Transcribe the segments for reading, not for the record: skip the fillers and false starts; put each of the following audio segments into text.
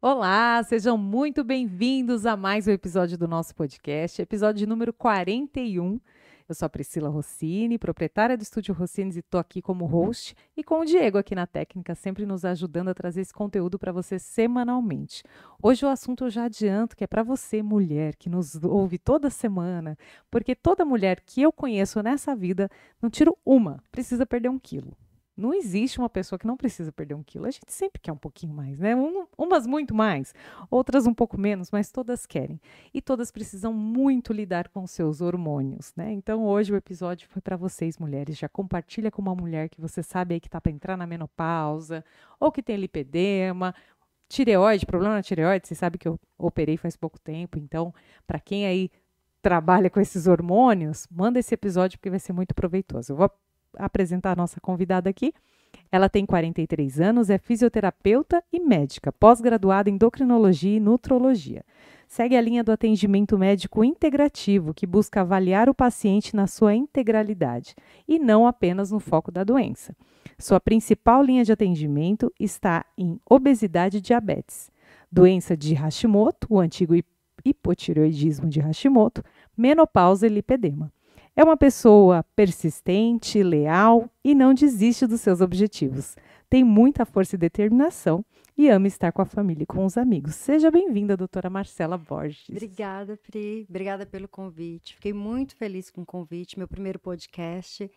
Olá, sejam muito bem-vindos a mais um episódio do nosso podcast, episódio número 41. Eu sou a Priscila Rossini, proprietária do Estúdio Rossini, e estou aqui como host e com o Diego aqui na técnica, sempre nos ajudando a trazer esse conteúdo para você semanalmente. Hoje o assunto eu já adianto que é para você, mulher, que nos ouve toda semana, porque toda mulher que eu conheço nessa vida, não tiro uma, precisa perder 1 quilo. Não existe uma pessoa que não precisa perder 1 quilo. A gente sempre quer um pouquinho mais, né? Umas muito mais, outras um pouco menos, mas todas querem. E todas precisam muito lidar com seus hormônios, né? Então hoje o episódio foi para vocês, mulheres. Já compartilha com uma mulher que você sabe aí que tá para entrar na menopausa, ou que tem lipedema, tireoide, problema na tireoide. Você sabe que eu operei faz pouco tempo. Então, para quem aí trabalha com esses hormônios, manda esse episódio porque vai ser muito proveitoso. Eu vou apresentar a nossa convidada aqui. Ela tem 43 anos, é fisioterapeuta e médica, pós-graduada em endocrinologia e nutrologia. Segue a linha do atendimento médico integrativo, que busca avaliar o paciente na sua integralidade e não apenas no foco da doença. Sua principal linha de atendimento está em obesidade e diabetes, doença de Hashimoto, o antigo hipotireoidismo de Hashimoto, menopausa e lipedema. É uma pessoa persistente, leal e não desiste dos seus objetivos. Tem muita força e determinação e ama estar com a família e com os amigos. Seja bem-vinda, doutora Marcela Borges. Obrigada, Pri. Obrigada pelo convite. Fiquei muito feliz com o convite, meu primeiro podcast.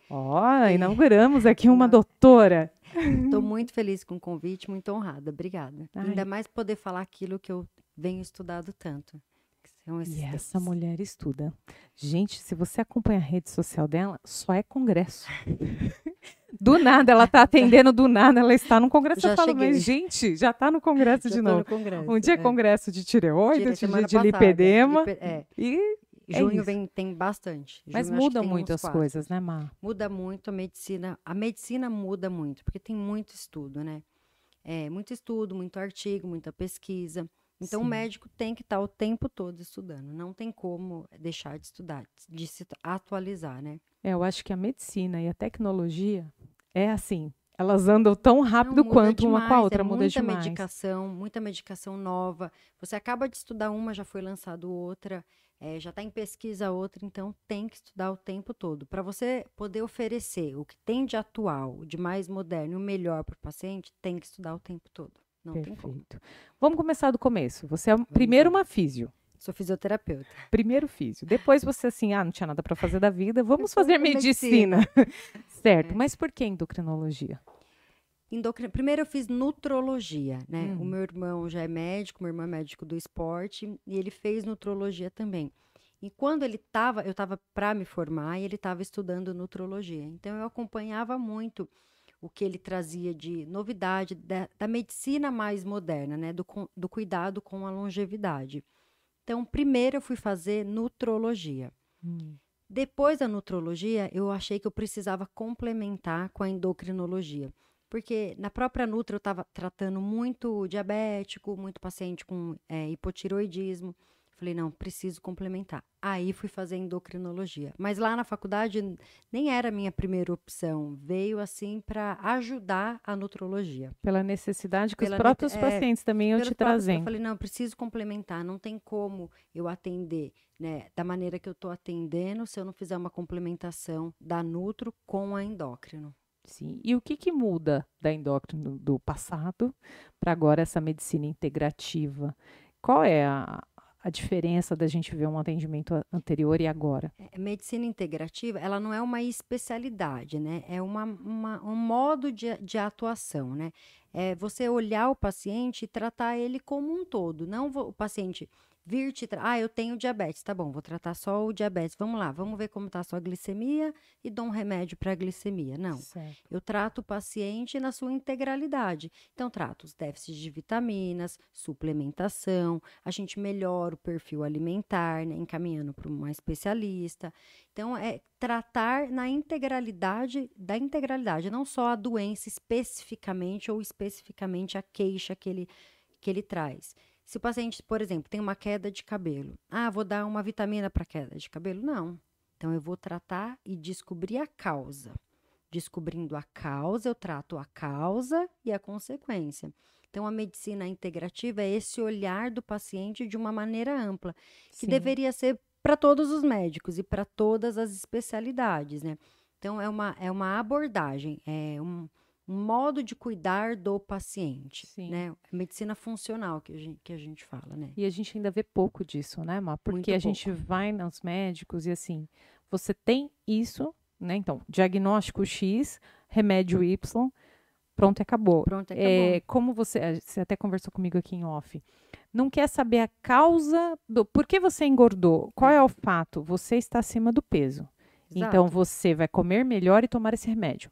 Inauguramos aqui uma doutora. Estou muito feliz com o convite, muito honrada. Obrigada. Ai. Ainda mais poder falar aquilo que eu venho estudado tanto. E essa mulher estuda. Gente, se você acompanha a rede social dela, só é congresso. Do nada, ela está atendendo, do nada, ela está no congresso. Já eu falo, cheguei. Mas, gente, já está no congresso de novo. No congresso, Um dia é congresso de tireoide, outro dia de lipedema. Junho tem bastante. Mas Junho, muda muito as coisas, né, Má? Muda muito a medicina. A medicina muda muito, porque tem muito estudo, né? Muito estudo, muito artigo, muita pesquisa. Então, Sim. O médico tem que estar o tempo todo estudando. Não tem como deixar de estudar, de se atualizar, né? Eu acho que a medicina e a tecnologia é assim. Elas andam tão rápido quanto demais, uma com a outra, muda demais. Muita medicação nova. Você acaba de estudar uma, já foi lançado outra, já está em pesquisa outra, então tem que estudar o tempo todo. Para você poder oferecer o que tem de atual, de mais moderno e o melhor para o paciente, tem que estudar o tempo todo. Não Perfeito. Tem como. Vamos começar do começo. Você é primeiro uma físio. Sou fisioterapeuta. Primeiro físio. Depois você assim, não tinha nada para fazer da vida, vamos fazer medicina. Certo, mas por que endocrinologia? Primeiro eu fiz nutrologia, né? O meu irmão já é médico, meu irmão é médico do esporte, e ele fez nutrologia também. E quando eu estava para me formar e ele estava estudando nutrologia. Então eu acompanhava muito o que ele trazia de novidade da medicina mais moderna, né? Do cuidado com a longevidade. Então, primeiro eu fui fazer nutrologia. Depois da nutrologia, eu achei que eu precisava complementar com a endocrinologia. Porque na própria Nutra eu estava tratando muito diabético, muito paciente com hipotiroidismo. Falei, não, preciso complementar. Aí fui fazer endocrinologia. Mas lá na faculdade nem era a minha primeira opção. Veio assim para ajudar a nutrologia. Pela necessidade que os próprios pacientes também iam te trazendo. Eu falei, não, preciso complementar. Não tem como eu atender, né, da maneira que eu estou atendendo se eu não fizer uma complementação da nutro com a endócrino. Sim. E o que muda da endócrino do passado para agora essa medicina integrativa? Qual é a diferença da gente ver um atendimento anterior e agora? Medicina integrativa, ela não é uma especialidade, né? É um modo de atuação, né? É você olhar o paciente e tratar ele como um todo. Não o paciente vir eu tenho diabetes, tá bom, vou tratar só o diabetes. Vamos lá, vamos ver como está a sua glicemia e dou um remédio para a glicemia. Não, certo. Eu trato o paciente na sua integralidade. Então, trato os déficits de vitaminas, suplementação, a gente melhora o perfil alimentar, né, encaminhando para uma especialista. Então, é tratar na integralidade da integralidade, não só a doença especificamente ou especificamente a queixa que ele traz. Se o paciente, por exemplo, tem uma queda de cabelo, vou dar uma vitamina para queda de cabelo? Não. Então, eu vou tratar e descobrir a causa. Descobrindo a causa, eu trato a causa e a consequência. Então, a medicina integrativa é esse olhar do paciente de uma maneira ampla, que Sim. deveria ser para todos os médicos e para todas as especialidades, né? Então, é uma abordagem, é um modo de cuidar do paciente, Sim. né? Medicina funcional que a gente fala, né? E a gente ainda vê pouco disso, né, Má? Porque Muito a gente pouco. vai nos médicos e assim, você tem isso, né? Então, diagnóstico X, remédio Y, pronto, e acabou. Pronto, acabou. Como você até conversou comigo aqui em off, não quer saber a causa do por que você engordou, qual é o fato? Você está acima do peso. Então, Exato. você vai comer melhor e tomar esse remédio.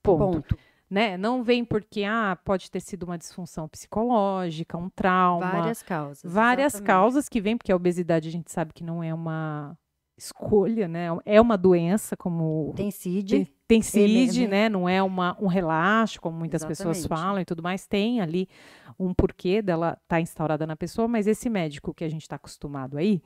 Ponto. Ponto. Né? Não vem porque pode ter sido uma disfunção psicológica, um trauma, Várias causas, várias exatamente. causas que vêm, porque a obesidade a gente sabe que não é uma escolha, né? É uma doença, como Tem CID. tem CID, Ele- né? Não é um relaxo, como muitas pessoas Exatamente. falam e tudo mais. Tem ali um porquê dela estar instaurada na pessoa, mas esse médico que a gente está acostumado aí,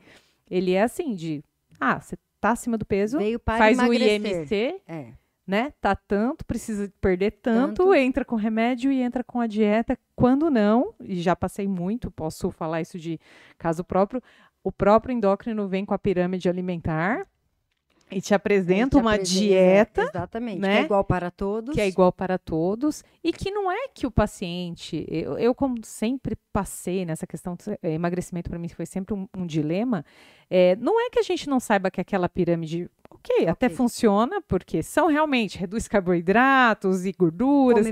ele é assim você tá acima do peso, Veio para faz o emagrecer. IMC, É. né? Tá tanto, precisa perder tanto, Tanto. entra com remédio e entra com a dieta. Quando não, e já passei muito, posso falar isso de caso próprio, o próprio endócrino vem com a pirâmide alimentar e te apresenta uma dieta, Exatamente. né? Que é igual para todos. Que é igual para todos, e que não é que o paciente, eu como sempre passei nessa questão, emagrecimento para mim foi sempre um dilema, não é que a gente não saiba que aquela pirâmide, até funciona, porque são realmente, reduz carboidratos e gorduras,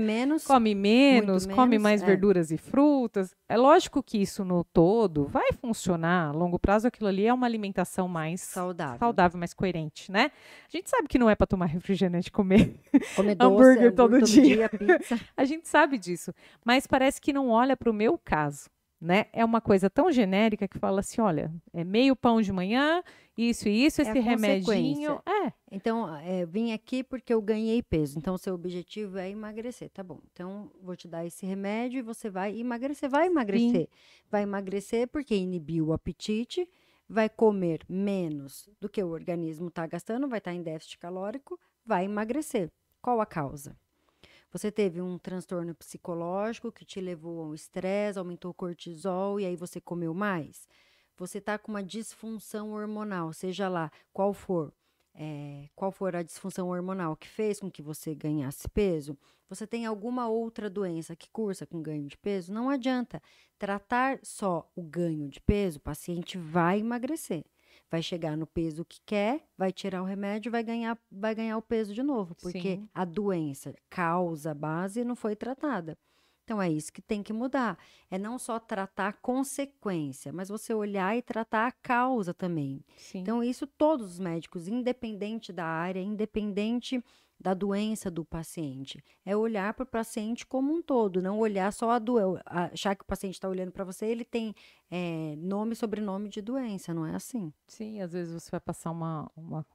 come menos, come mais verduras e frutas, é lógico que isso no todo vai funcionar, a longo prazo aquilo ali é uma alimentação mais saudável, mais coerente, né? A gente sabe que não é para tomar refrigerante e comer hambúrguer todo dia. Pizza. A gente sabe disso, mas parece que não olha para o meu caso, né? É uma coisa tão genérica que fala assim, olha, é meio pão de manhã, isso e isso, esse remedinho. Então, vim aqui porque eu ganhei peso. Então, o seu objetivo é emagrecer, tá bom? Então, vou te dar esse remédio e você vai emagrecer. Vai emagrecer. Sim. Vai emagrecer porque inibiu o apetite, vai comer menos do que o organismo está gastando, vai estar em déficit calórico, vai emagrecer. Qual a causa? Você teve um transtorno psicológico que te levou ao estresse, aumentou o cortisol e aí você comeu mais? Você está com uma disfunção hormonal, seja lá qual for a disfunção hormonal que fez com que você ganhasse peso, você tem alguma outra doença que cursa com ganho de peso, não adianta tratar só o ganho de peso, o paciente vai emagrecer. Vai chegar no peso que quer, vai tirar o remédio, vai ganhar o peso de novo, porque Sim. a doença, causa, base, não foi tratada. Então, é isso que tem que mudar. É não só tratar a consequência, mas você olhar e tratar a causa também. Sim. Então, isso todos os médicos, independente da área, independente da doença do paciente, é olhar para o paciente como um todo, não olhar só achar que o paciente está olhando para você, ele tem nome e sobrenome de doença, não é assim? Sim, às vezes você vai passar uma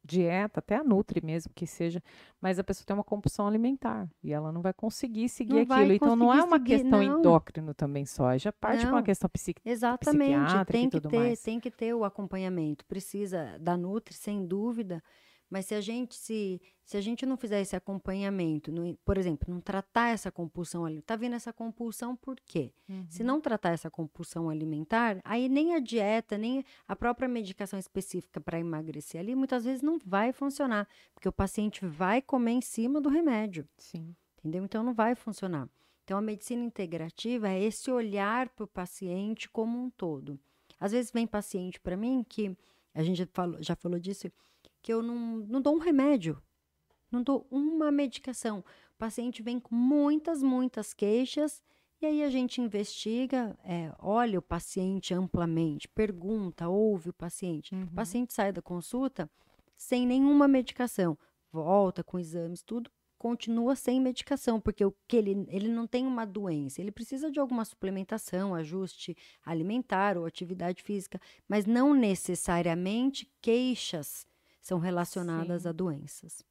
dieta, até a Nutri mesmo que seja, mas a pessoa tem uma compulsão alimentar e ela não vai conseguir seguir aquilo. Então não é uma questão endócrino também só, já parte para uma questão psiquiátrica e tudo mais. Tem que ter o acompanhamento, precisa da Nutri, sem dúvida, mas se a gente não fizer esse acompanhamento, por exemplo, não tratar essa compulsão alimentar, tá vendo essa compulsão por quê? Se não tratar essa compulsão alimentar, aí nem a dieta, nem a própria medicação específica para emagrecer ali, muitas vezes não vai funcionar, porque o paciente vai comer em cima do remédio. Sim. Entendeu? Então não vai funcionar. Então a medicina integrativa é esse olhar para o paciente como um todo. Às vezes vem paciente para mim que, a gente já falou disso, que eu não dou um remédio, não dou uma medicação. O paciente vem com muitas queixas e aí a gente investiga, olha o paciente amplamente, pergunta, ouve o paciente. O paciente sai da consulta sem nenhuma medicação, volta com exames, tudo, continua sem medicação, porque ele não tem uma doença, ele precisa de alguma suplementação, ajuste alimentar ou atividade física, mas não necessariamente queixas são relacionadas a doenças.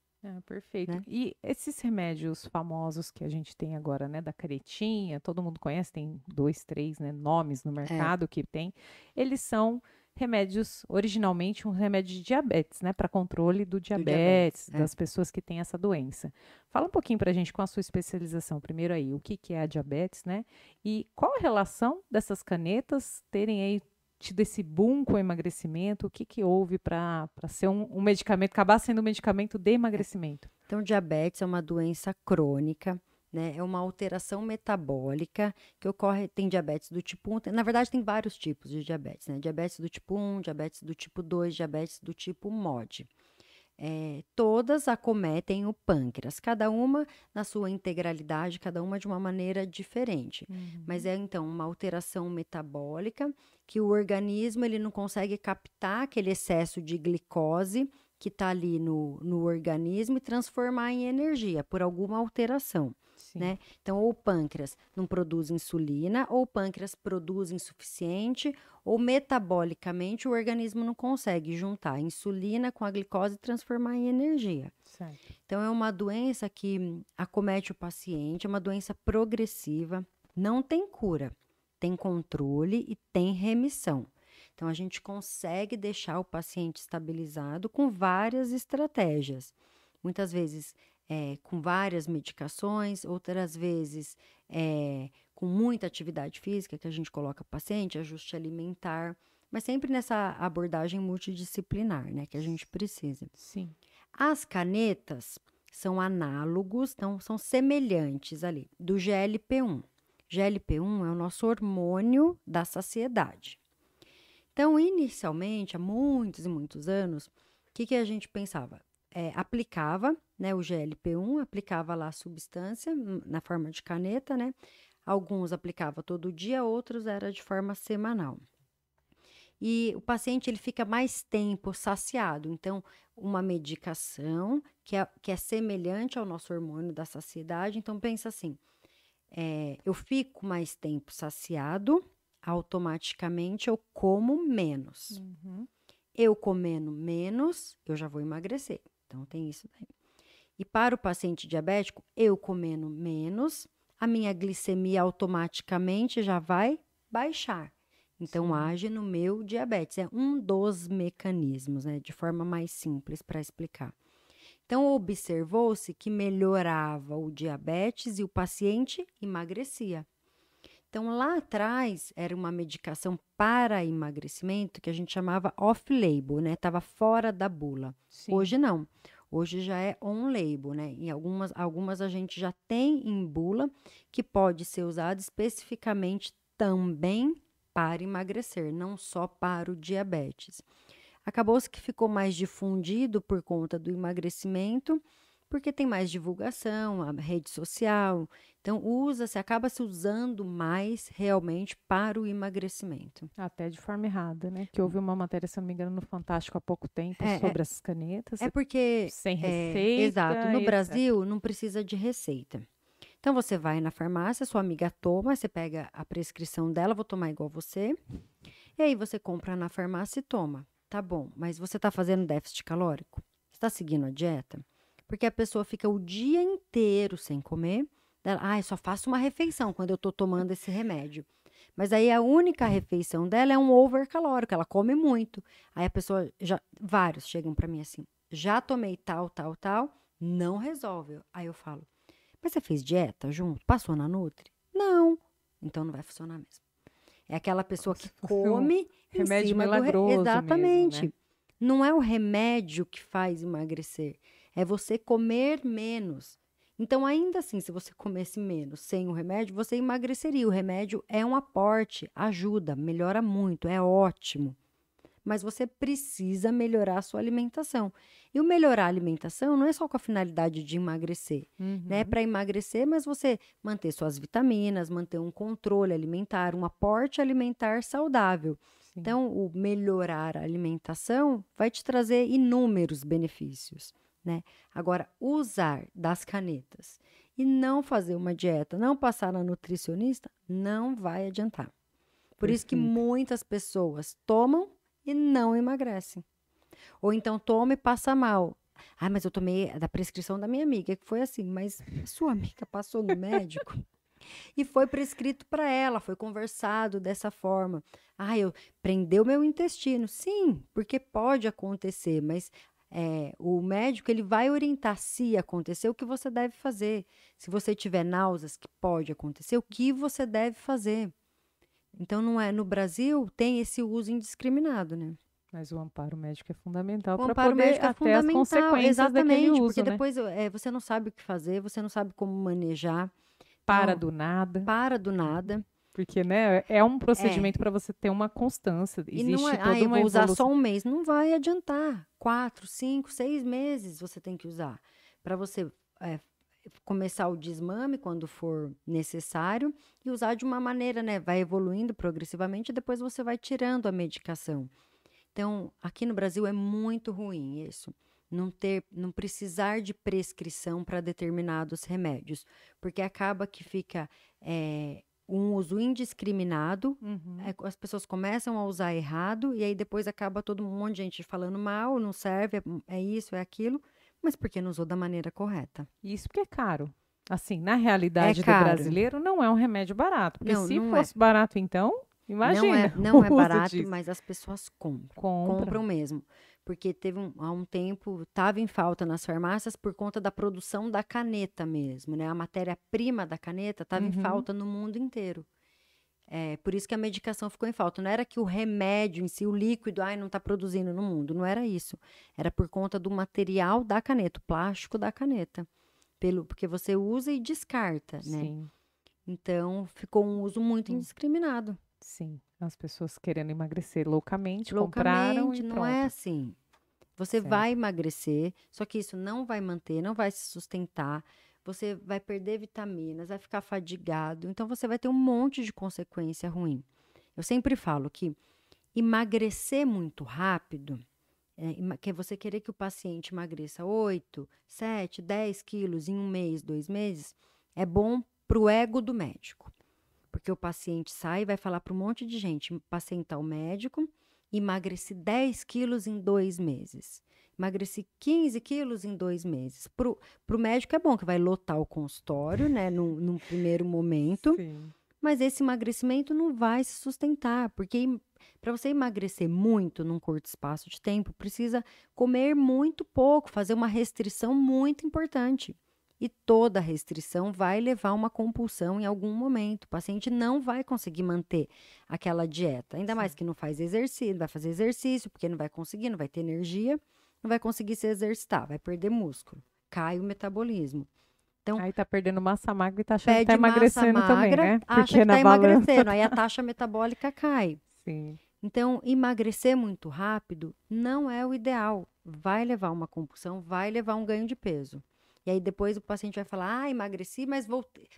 Perfeito. Né? E esses remédios famosos que a gente tem agora, né, da caretinha, todo mundo conhece, tem 2, 3, né, nomes no mercado que tem, eles são remédios, originalmente um remédio de diabetes, né? Para controle do diabetes, diabetes, das pessoas que têm essa doença. Fala um pouquinho para a gente com a sua especialização. Primeiro aí, o que que é a diabetes, né? E qual a relação dessas canetas terem aí tido esse boom com o emagrecimento? O que que houve para ser um medicamento, acabar sendo um medicamento de emagrecimento? Então, diabetes é uma doença crônica, né? É uma alteração metabólica que ocorre. Tem diabetes do tipo 1, na verdade, tem vários tipos de diabetes, né? Diabetes do tipo 1, diabetes do tipo 2, diabetes do tipo MOD. Todas acometem o pâncreas, cada uma na sua integralidade, cada uma de uma maneira diferente. Mas é então uma alteração metabólica que o organismo ele não consegue captar aquele excesso de glicose que está ali no organismo e transformar em energia por alguma alteração. Sim. Né? Então, ou o pâncreas não produz insulina, ou o pâncreas produz insuficiente, ou metabolicamente o organismo não consegue juntar a insulina com a glicose e transformar em energia. Certo. Então, é uma doença que acomete o paciente, é uma doença progressiva, não tem cura, tem controle e tem remissão. Então, a gente consegue deixar o paciente estabilizado com várias estratégias. Muitas vezes com várias medicações, outras vezes com muita atividade física que a gente coloca o paciente, ajuste alimentar, mas sempre nessa abordagem multidisciplinar, né, que a gente precisa. Sim. As canetas são análogos, então são semelhantes ali, do GLP-1. GLP-1 é o nosso hormônio da saciedade. Então, inicialmente, há muitos e muitos anos, o que a gente pensava? Aplicava, né, o GLP-1, aplicava lá a substância na forma de caneta, né? Alguns aplicava todo dia, outros era de forma semanal. E o paciente ele fica mais tempo saciado. Então, uma medicação que é semelhante ao nosso hormônio da saciedade. Então, pensa assim, eu fico mais tempo saciado, automaticamente eu como menos. Eu comendo menos, eu já vou emagrecer. Então, tem isso daí. E para o paciente diabético, eu comendo menos, a minha glicemia automaticamente já vai baixar. Então, age no meu diabetes. É um dos mecanismos, né? De forma mais simples para explicar. Então, observou-se que melhorava o diabetes e o paciente emagrecia. Então, lá atrás, era uma medicação para emagrecimento que a gente chamava off-label, né? Estava fora da bula. Sim. Hoje, não. Hoje já é on-label, né? Em algumas a gente já tem em bula que pode ser usado especificamente também para emagrecer, não só para o diabetes. Acabou-se que ficou mais difundido por conta do emagrecimento, porque tem mais divulgação, a rede social. Então, acaba se usando mais realmente para o emagrecimento. Até de forma errada, né? Que houve uma matéria, se eu não me engano, no Fantástico há pouco tempo sobre essas canetas. Porque... sem receita. Exato. No etc. Brasil, não precisa de receita. Então, você vai na farmácia, sua amiga toma, você pega a prescrição dela, vou tomar igual você. E aí, você compra na farmácia e toma. Tá bom, mas você está fazendo déficit calórico? Você está seguindo a dieta? Porque a pessoa fica o dia inteiro sem comer. Eu só faço uma refeição quando eu estou tomando esse remédio. Mas aí a única refeição dela é um overcalórico, ela come muito. Aí a pessoa, vários chegam para mim assim, já tomei tal, não resolve. Aí eu falo, mas você fez dieta junto? Passou na Nutri? Não. Então não vai funcionar mesmo. É aquela pessoa que come remédio em cima milagroso exatamente. mesmo, né? Não é o remédio que faz emagrecer, é você comer menos. Então, ainda assim, se você comesse menos sem o remédio, você emagreceria. O remédio é um aporte, ajuda, melhora muito, é ótimo. Mas você precisa melhorar a sua alimentação. E o melhorar a alimentação não é só com a finalidade de emagrecer, né? É para emagrecer, mas você manter suas vitaminas, manter um controle alimentar, um aporte alimentar saudável. Sim. Então, o melhorar a alimentação vai te trazer inúmeros benefícios, né? Agora, usar das canetas e não fazer uma dieta, não passar na nutricionista, não vai adiantar. Por isso que muitas pessoas tomam e não emagrecem. Ou então toma e passa mal. Mas eu tomei da prescrição da minha amiga, que foi assim. Mas sua amiga passou no médico? E foi prescrito para ela, foi conversado dessa forma. Ah, prendeu meu intestino. Sim, porque pode acontecer, mas o médico ele vai orientar se acontecer o que você deve fazer. Se você tiver náuseas, que pode acontecer, o que você deve fazer. Então, não é, no Brasil tem esse uso indiscriminado, né? Mas o amparo médico é fundamental O para amparo poder médico é até as fundamental, consequências daquele exatamente, uso, porque né? depois você não sabe o que fazer, você não sabe como manejar. Para Então, do nada. para do nada. Porque, né, é um É. procedimento para você ter uma constância. E não Existe é, toda eu uma vou usar só evolução. um mês. Não vai adiantar. 4, 5, 6 meses você tem que usar. Para você começar o desmame quando for necessário e usar de uma maneira, né? Vai evoluindo progressivamente e depois você vai tirando a medicação. Então, aqui no Brasil é muito ruim isso. Não precisar de prescrição para determinados remédios. Porque acaba que fica um uso indiscriminado, as pessoas começam a usar errado, e aí depois acaba todo um monte de gente falando mal, não serve, é isso, é aquilo, mas porque não usou da maneira correta. Isso porque é caro. Assim, na É realidade do caro. brasileiro, não é um remédio barato. Porque Não, se não fosse barato, então, imagina Não é o uso barato, disso. mas as pessoas compram. Compra. Compram mesmo. Porque há um tempo, estava em falta nas farmácias por conta da produção da caneta mesmo, né? A matéria-prima da caneta estava em falta no mundo inteiro. Por isso que a medicação ficou em falta. Não era que o remédio em si, o líquido, não está produzindo no mundo. Não era isso. Era por conta do material da caneta, o plástico da caneta. Porque você usa e descarta, né? Sim, Então, ficou um uso muito indiscriminado. sim. As pessoas querendo emagrecer loucamente, compraram e Loucamente, não pronto. é assim. Você Certo. vai emagrecer, só que isso não vai manter, não vai se sustentar. Você vai perder vitaminas, vai ficar fadigado. Então, você vai ter um monte de consequência ruim. Eu sempre falo que emagrecer muito rápido, que é você querer que o paciente emagreça 8, 7, 10 quilos em um mês, 2 meses, é bom para o ego do médico. Porque o paciente sai e vai falar para um monte de gente, paciente ao médico, emagreci 10 quilos em 2 meses. Emagreci 15 quilos em 2 meses. Para o médico é bom, que vai lotar o consultório, né, num primeiro momento. Sim. Mas esse emagrecimento não vai se sustentar, porque para você emagrecer muito num curto espaço de tempo, precisa comer muito pouco, fazer uma restrição muito importante. E toda restrição vai levar a uma compulsão em algum momento. O paciente não vai conseguir manter aquela dieta. Ainda mais que não faz exercício, vai fazer exercício, porque não vai conseguir, não vai ter energia, não vai conseguir se exercitar, vai perder músculo, cai o metabolismo. Então, Aí tá perdendo massa magra e tá achando que tá pede massa emagrecendo também, magra, né? acha Porque que na está balança. emagrecendo, aí a taxa metabólica cai. Sim. Então, emagrecer muito rápido não é o ideal. Vai levar uma compulsão, vai levar um ganho de peso. E aí depois o paciente vai falar, emagreci, mas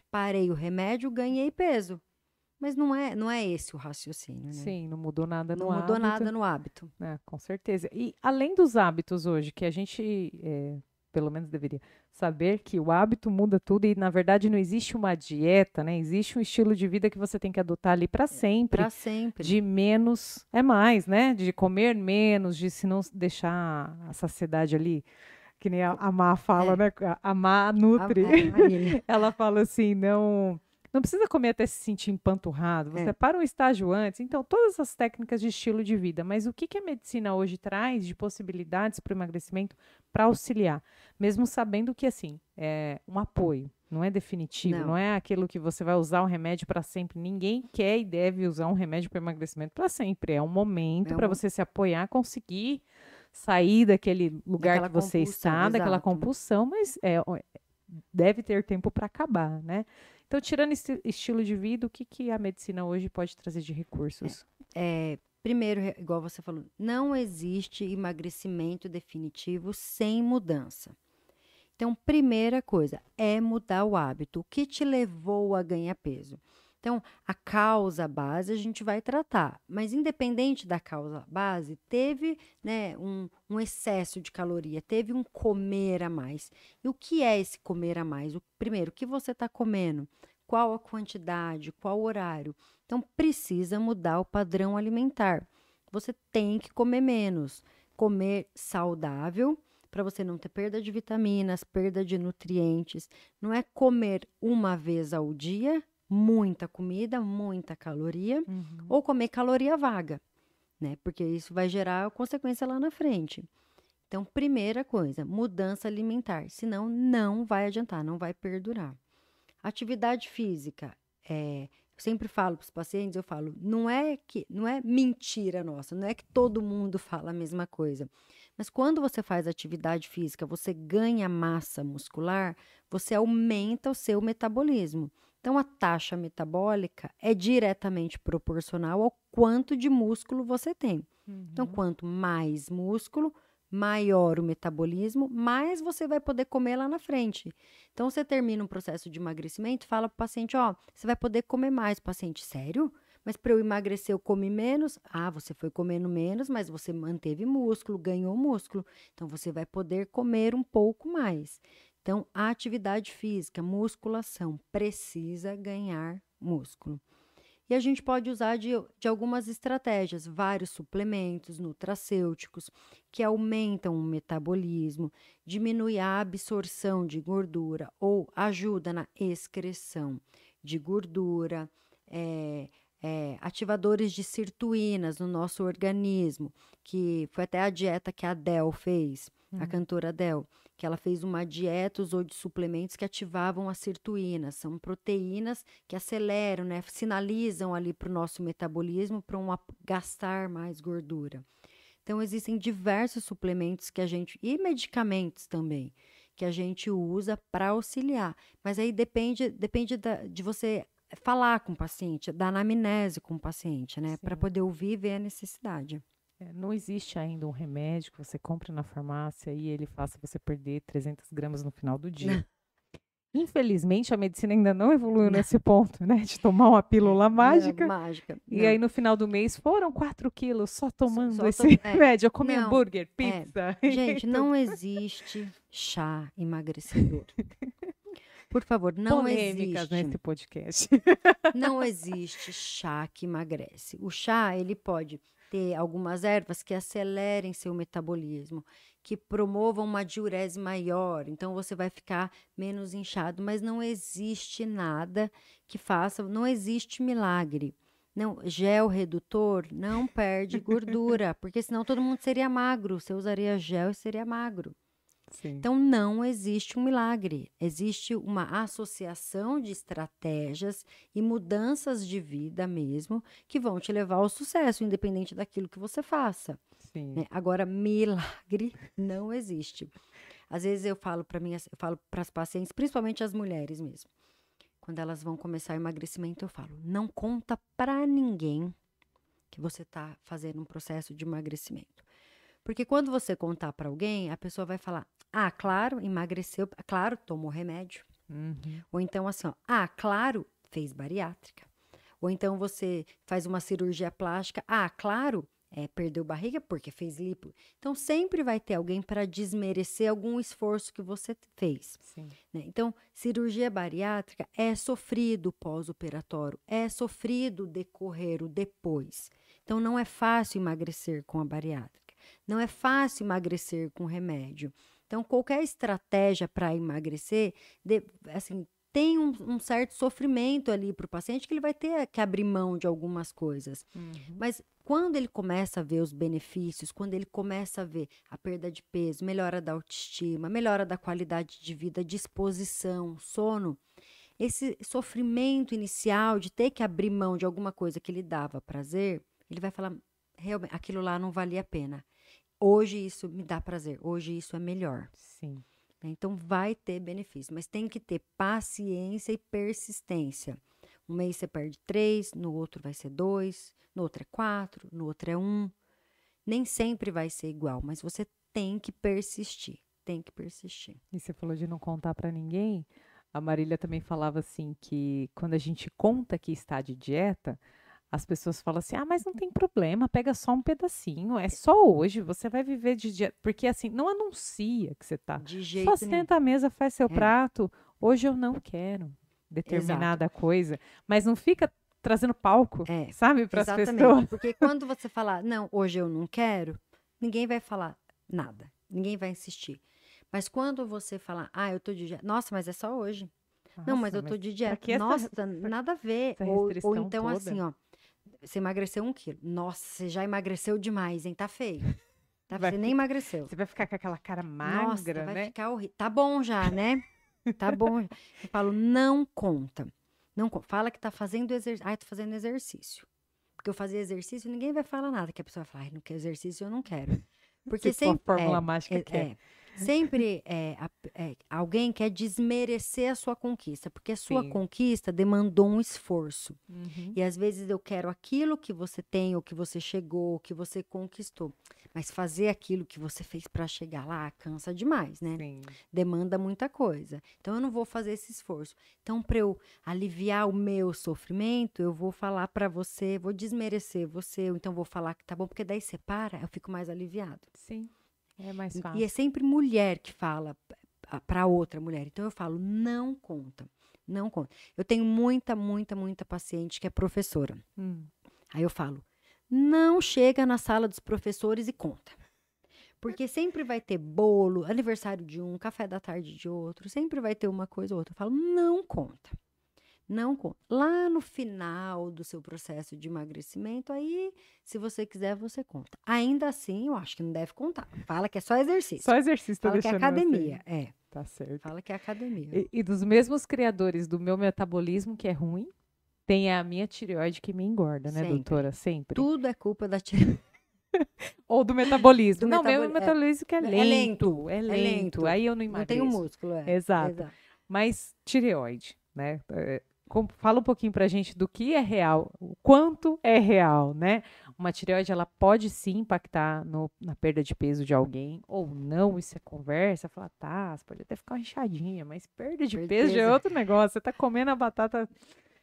parei o remédio, ganhei peso. Mas não é esse o raciocínio, né? Sim, não mudou nada Não no mudou hábito. nada no hábito. Com certeza. E além dos hábitos hoje, que a gente, pelo menos deveria saber que o hábito muda tudo e, na verdade, não existe uma dieta, né? Existe um estilo de vida que você tem que adotar ali para sempre. Para sempre. De menos é mais, né? De comer menos, de se não deixar a saciedade ali, que nem a Má fala, né? A Má nutre. Marília. Ela fala assim, não precisa comer até se sentir empanturrado, você para um estágio antes. Então, todas essas técnicas de estilo de vida. Mas o que a medicina hoje traz de possibilidades para o emagrecimento para auxiliar? Mesmo sabendo que, assim, é um apoio, não é definitivo, não é aquilo que você vai usar um remédio para sempre. Ninguém quer e deve usar um remédio para emagrecimento para sempre. É um momento para você se apoiar, conseguir sair daquele lugar que você está, daquela compulsão, mas deve ter tempo para acabar, né? Então, tirando esse estilo de vida, o que a medicina hoje pode trazer de recursos? Primeiro, igual você falou, não existe emagrecimento definitivo sem mudança. Então, primeira coisa é mudar o hábito. O que te levou a ganhar peso? Então, a causa base a gente vai tratar, mas independente da causa base, teve, né, um excesso de caloria, teve um comer a mais. E o que é esse comer a mais? Primeiro, o que você está comendo? Qual a quantidade? Qual o horário? Então, precisa mudar o padrão alimentar. Você tem que comer menos, comer saudável, para você não ter perda de vitaminas, perda de nutrientes. Não é comer uma vez ao dia muita comida, muita caloria, ou comer caloria vaga, né? Porque isso vai gerar consequência lá na frente. Então, primeira coisa, mudança alimentar, senão não vai adiantar, não vai perdurar. Atividade física, eu sempre falo para os pacientes, eu falo, não é mentira nossa, não é que todo mundo fala a mesma coisa. Mas quando você faz atividade física, você ganha massa muscular, você aumenta o seu metabolismo. Então, a taxa metabólica é diretamente proporcional ao quanto de músculo você tem. Então, quanto mais músculo, maior o metabolismo, mais você vai poder comer lá na frente. Então, você termina um processo de emagrecimento, fala para o paciente, você vai poder comer mais. O paciente, sério? Mas para eu emagrecer, eu come menos? Ah, você foi comendo menos, mas você manteve músculo, ganhou músculo. Então, você vai poder comer um pouco mais. Então, a atividade física, musculação, precisa ganhar músculo. E a gente pode usar de algumas estratégias, vários suplementos nutracêuticos que aumentam o metabolismo, diminuem a absorção de gordura ou ajuda na excreção de gordura, ativadores de sirtuínas no nosso organismo, que foi até a dieta que a Adele fez, a cantora Adele, que ela fez uma dieta, usou de suplementos que ativavam as sirtuínas. São proteínas que aceleram, né? Sinalizam ali para o nosso metabolismo para gastar mais gordura. Então, existem diversos suplementos e medicamentos também, que a gente usa para auxiliar. Mas aí depende de você falar com o paciente, dar anamnese com o paciente, né? Para poder ouvir e ver a necessidade. Não existe ainda um remédio que você compre na farmácia e ele faça você perder 300 gramas no final do dia. Infelizmente, a medicina ainda não evoluiu nesse ponto, né? De tomar uma pílula mágica. E aí, no final do mês, foram 4 quilos só tomando esse remédio. Eu comi hambúrguer, pizza. Gente, não existe chá emagrecedor. Por favor, não Polêmicas existe. nesse podcast. Não existe chá que emagrece. O chá, ele pode ter algumas ervas que acelerem seu metabolismo, que promovam uma diurese maior, então você vai ficar menos inchado, mas não existe nada que faça, não existe milagre. Não, gel redutor não perde gordura, porque senão todo mundo seria magro, você usaria gel e seria magro. Sim. Então, não existe um milagre. Existe uma associação de estratégias e mudanças de vida mesmo que vão te levar ao sucesso, independente daquilo que você faça. Sim. Né? Agora, milagre não existe. Às vezes eu falo para as pacientes, principalmente as mulheres mesmo, quando elas vão começar o emagrecimento, eu falo, não conta para ninguém que você está fazendo um processo de emagrecimento. Porque quando você contar para alguém, a pessoa vai falar, claro, emagreceu, claro, tomou remédio. Ou então assim, claro, fez bariátrica. Ou então você faz uma cirurgia plástica, claro, perdeu barriga porque fez lipo. Então, sempre vai ter alguém para desmerecer algum esforço que você fez. Sim. Né? Então, cirurgia bariátrica é sofrido pós-operatório, é sofrido decorrer o depois. Então, não é fácil emagrecer com a bariátrica. Não é fácil emagrecer com remédio. Então, qualquer estratégia para emagrecer, tem um certo sofrimento ali para o paciente que ele vai ter que abrir mão de algumas coisas. Mas quando ele começa a ver os benefícios, quando ele começa a ver a perda de peso, melhora da autoestima, melhora da qualidade de vida, disposição, sono, esse sofrimento inicial de ter que abrir mão de alguma coisa que lhe dava prazer, ele vai falar, realmente, aquilo lá não valia a pena. Hoje isso me dá prazer, hoje isso é melhor. Sim. Então vai ter benefício, mas tem que ter paciência e persistência. Um mês você perde 3, no outro vai ser 2, no outro é 4, no outro é 1. Nem sempre vai ser igual, mas você tem que persistir, tem que persistir. E você falou de não contar para ninguém. A Marília também falava assim que quando a gente conta que está de dieta, as pessoas falam assim, mas não tem problema, pega só um pedacinho, é só hoje, você vai viver de dieta. Porque assim, não anuncia que você tá. De jeito Só senta à mesa, faz seu prato. Hoje eu não quero determinada coisa. Mas não fica trazendo palco, sabe, para as pessoas. Porque quando você falar, não, hoje eu não quero, ninguém vai falar nada. Ninguém vai insistir. Mas quando você falar, eu tô de dieta, nossa, mas é só hoje. Não, mas Nossa, eu tô de pra dieta. que essa, Nossa, nada a ver. essa Ou restrição então toda? assim, ó, você emagreceu 1 quilo. Nossa, você já emagreceu demais, hein? Tá feio. Tá, Vai você nem ficar, emagreceu. você vai ficar com aquela cara Nossa, magra, vai né? ficar horrível. Tá bom já, né? Tá bom. Eu falo, não conta. Não conta. Fala que tá fazendo exercício. Ai, tô fazendo exercício. Porque eu fazia exercício, ninguém vai falar nada. Que a pessoa vai falar, ai, não quer exercício, eu não quero. Se Porque for a sempre. fórmula mágica, quer. Sempre alguém quer desmerecer a sua conquista. Porque a sua Sim. conquista demandou um esforço. Uhum. E às vezes eu quero aquilo que você tem, ou que você chegou, ou que você conquistou. Mas fazer aquilo que você fez para chegar lá cansa demais, né? Sim. Demanda muita coisa. Então eu não vou fazer esse esforço. Então, para eu aliviar o meu sofrimento, eu vou falar para você, vou desmerecer você, ou então vou falar que tá bom, porque daí você para, eu fico mais aliviado. Sim. É mais E é fácil. sempre mulher que fala para outra mulher. Então eu falo, não conta. Não conta. Eu tenho muita paciente que é professora. Aí eu falo, não chega na sala dos professores e conta. Porque sempre vai ter bolo, aniversário de um, café da tarde de outro, sempre vai ter uma coisa ou outra. Eu falo, não conta. Não conta. Lá no final do seu processo de emagrecimento, aí, se você quiser, você conta. Ainda assim, eu acho que não deve contar. Fala que é só exercício. Só exercício tá Fala que é deixando academia. você. É, Tá certo. fala que é academia. E dos mesmos criadores do meu metabolismo, que é ruim, tem a minha tireoide que me engorda, né, Sempre. doutora? Sempre. Tudo é culpa da tireoide. Ou do metabolismo. Do Não, meu metaboli- é. metabolismo que é É lento. lento, É é lento. lento. Aí eu não Não tem o emagreço. músculo, Exato. Mas tireoide, né? Fala um pouquinho pra gente do que é real, o quanto é real, né? Uma tireoide, ela pode sim impactar na perda de peso de alguém, ou não, isso é conversa, fala, tá, você pode até ficar uma inchadinha, mas perda de peso já é outro negócio, você tá comendo a batata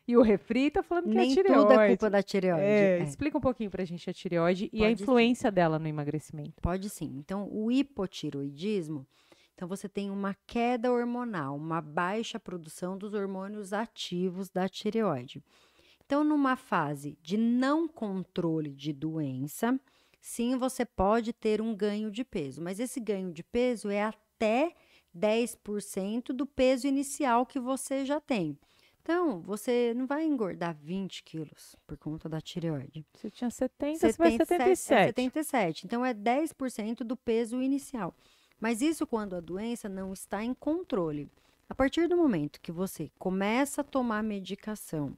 e o refri tá falando que é Nem tireoide. tudo é culpa da tireoide. Explica um pouquinho pra gente a tireoide e a Pode sim. influência dela no emagrecimento. Pode sim. Então, o hipotiroidismo, então você tem uma queda hormonal, uma baixa produção dos hormônios ativos da tireoide. Então, numa fase de não controle de doença, sim, você pode ter um ganho de peso, mas esse ganho de peso é até 10% do peso inicial que você já tem. Então, você não vai engordar 20 quilos por conta da tireoide. Você tinha 70, você vai 77. 77. Então, é 10% do peso inicial. Mas isso quando a doença não está em controle. A partir do momento que você começa a tomar medicação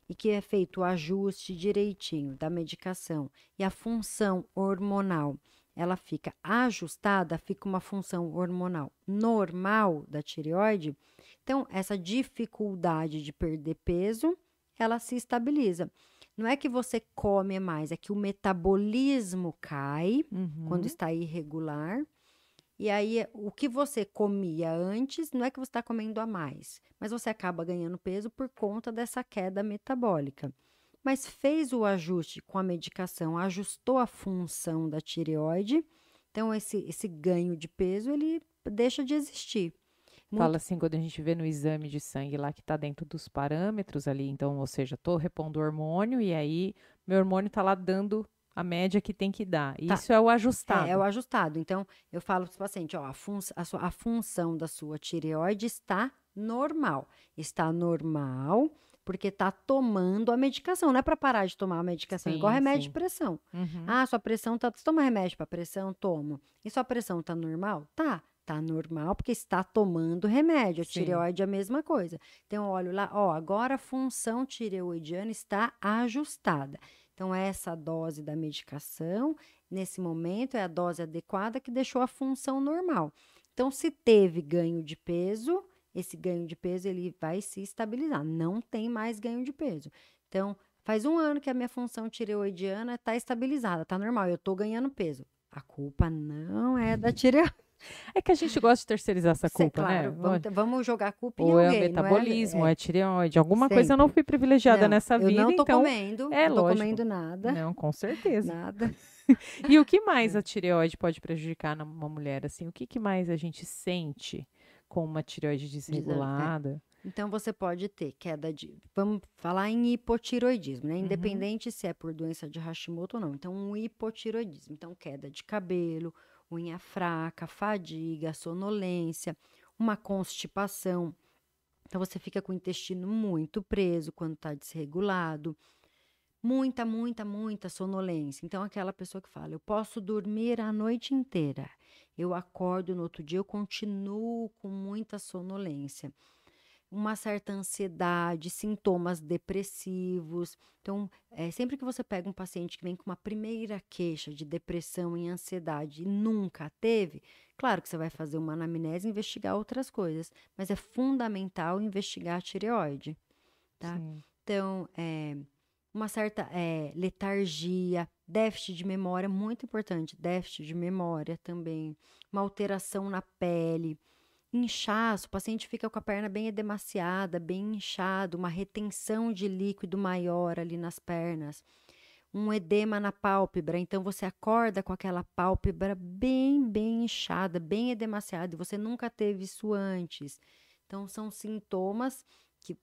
e que é feito o ajuste direitinho da medicação e a função hormonal, ela fica ajustada, fica uma função hormonal normal da tireoide, então essa dificuldade de perder peso, ela se estabiliza. Não é que você come mais, é que o metabolismo cai quando está irregular. E aí, o que você comia antes, não é que você está comendo a mais, mas você acaba ganhando peso por conta dessa queda metabólica. Mas fez o ajuste com a medicação, ajustou a função da tireoide, então esse ganho de peso, ele deixa de existir. Fala assim, quando a gente vê no exame de sangue lá que tá dentro dos parâmetros ali, então, ou seja, tô repondo o hormônio e aí meu hormônio tá lá dando a média que tem que dar. Tá. Isso é o ajustado. É o ajustado. Então, eu falo para o paciente, ó, a função da sua tireoide está normal. Está normal porque está tomando a medicação. Não é para parar de tomar a medicação, Sim, igual remédio sim. de pressão. Uhum. Ah, sua pressão tá... Você toma remédio para pressão? Tomo. E sua pressão tá normal? Tá. Tá normal porque está tomando remédio. A Sim. tireoide é a mesma coisa. Então, eu olho lá, ó, agora a função tireoidiana está ajustada. Então, essa dose da medicação, nesse momento, é a dose adequada que deixou a função normal. Então, se teve ganho de peso, esse ganho de peso ele vai se estabilizar. Não tem mais ganho de peso. Então, faz 1 ano que a minha função tireoidiana está estabilizada, está normal, eu estou ganhando peso. A culpa não é da tireoide. É que a gente gosta de terceirizar essa culpa, Claro, né? vamos jogar a culpa em Ou é o alguém, metabolismo, ou não é é? tireoide. Alguma coisa eu não fui privilegiada Não, nessa vida, eu não tô então comendo, é não tô lógico. comendo nada. Não, com certeza. Nada. E o que mais a tireoide pode prejudicar numa mulher? Assim, o que mais a gente sente com uma tireoide desregulada? Então, você pode ter queda de... Vamos falar em hipotiroidismo, né? Independente se é por doença de Hashimoto ou não. Então, um hipotiroidismo. Então, queda de cabelo, unha fraca, fadiga, sonolência, uma constipação. Então, você fica com o intestino muito preso quando está desregulado. Muita sonolência. Então, aquela pessoa que fala, eu posso dormir a noite inteira. Eu acordo no outro dia, eu continuo com muita sonolência. Uma certa ansiedade, sintomas depressivos. Então, sempre que você pega um paciente que vem com uma primeira queixa de depressão e ansiedade e nunca teve, claro que você vai fazer uma anamnese e investigar outras coisas, mas é fundamental investigar a tireoide, tá? Sim. Então, uma certa letargia, déficit de memória, muito importante, déficit de memória também, uma alteração na pele, inchaço, o paciente fica com a perna bem edemaciada, bem inchado, uma retenção de líquido maior ali nas pernas, um edema na pálpebra, então você acorda com aquela pálpebra bem inchada, bem edemaciada, e você nunca teve isso antes. Então, são sintomas que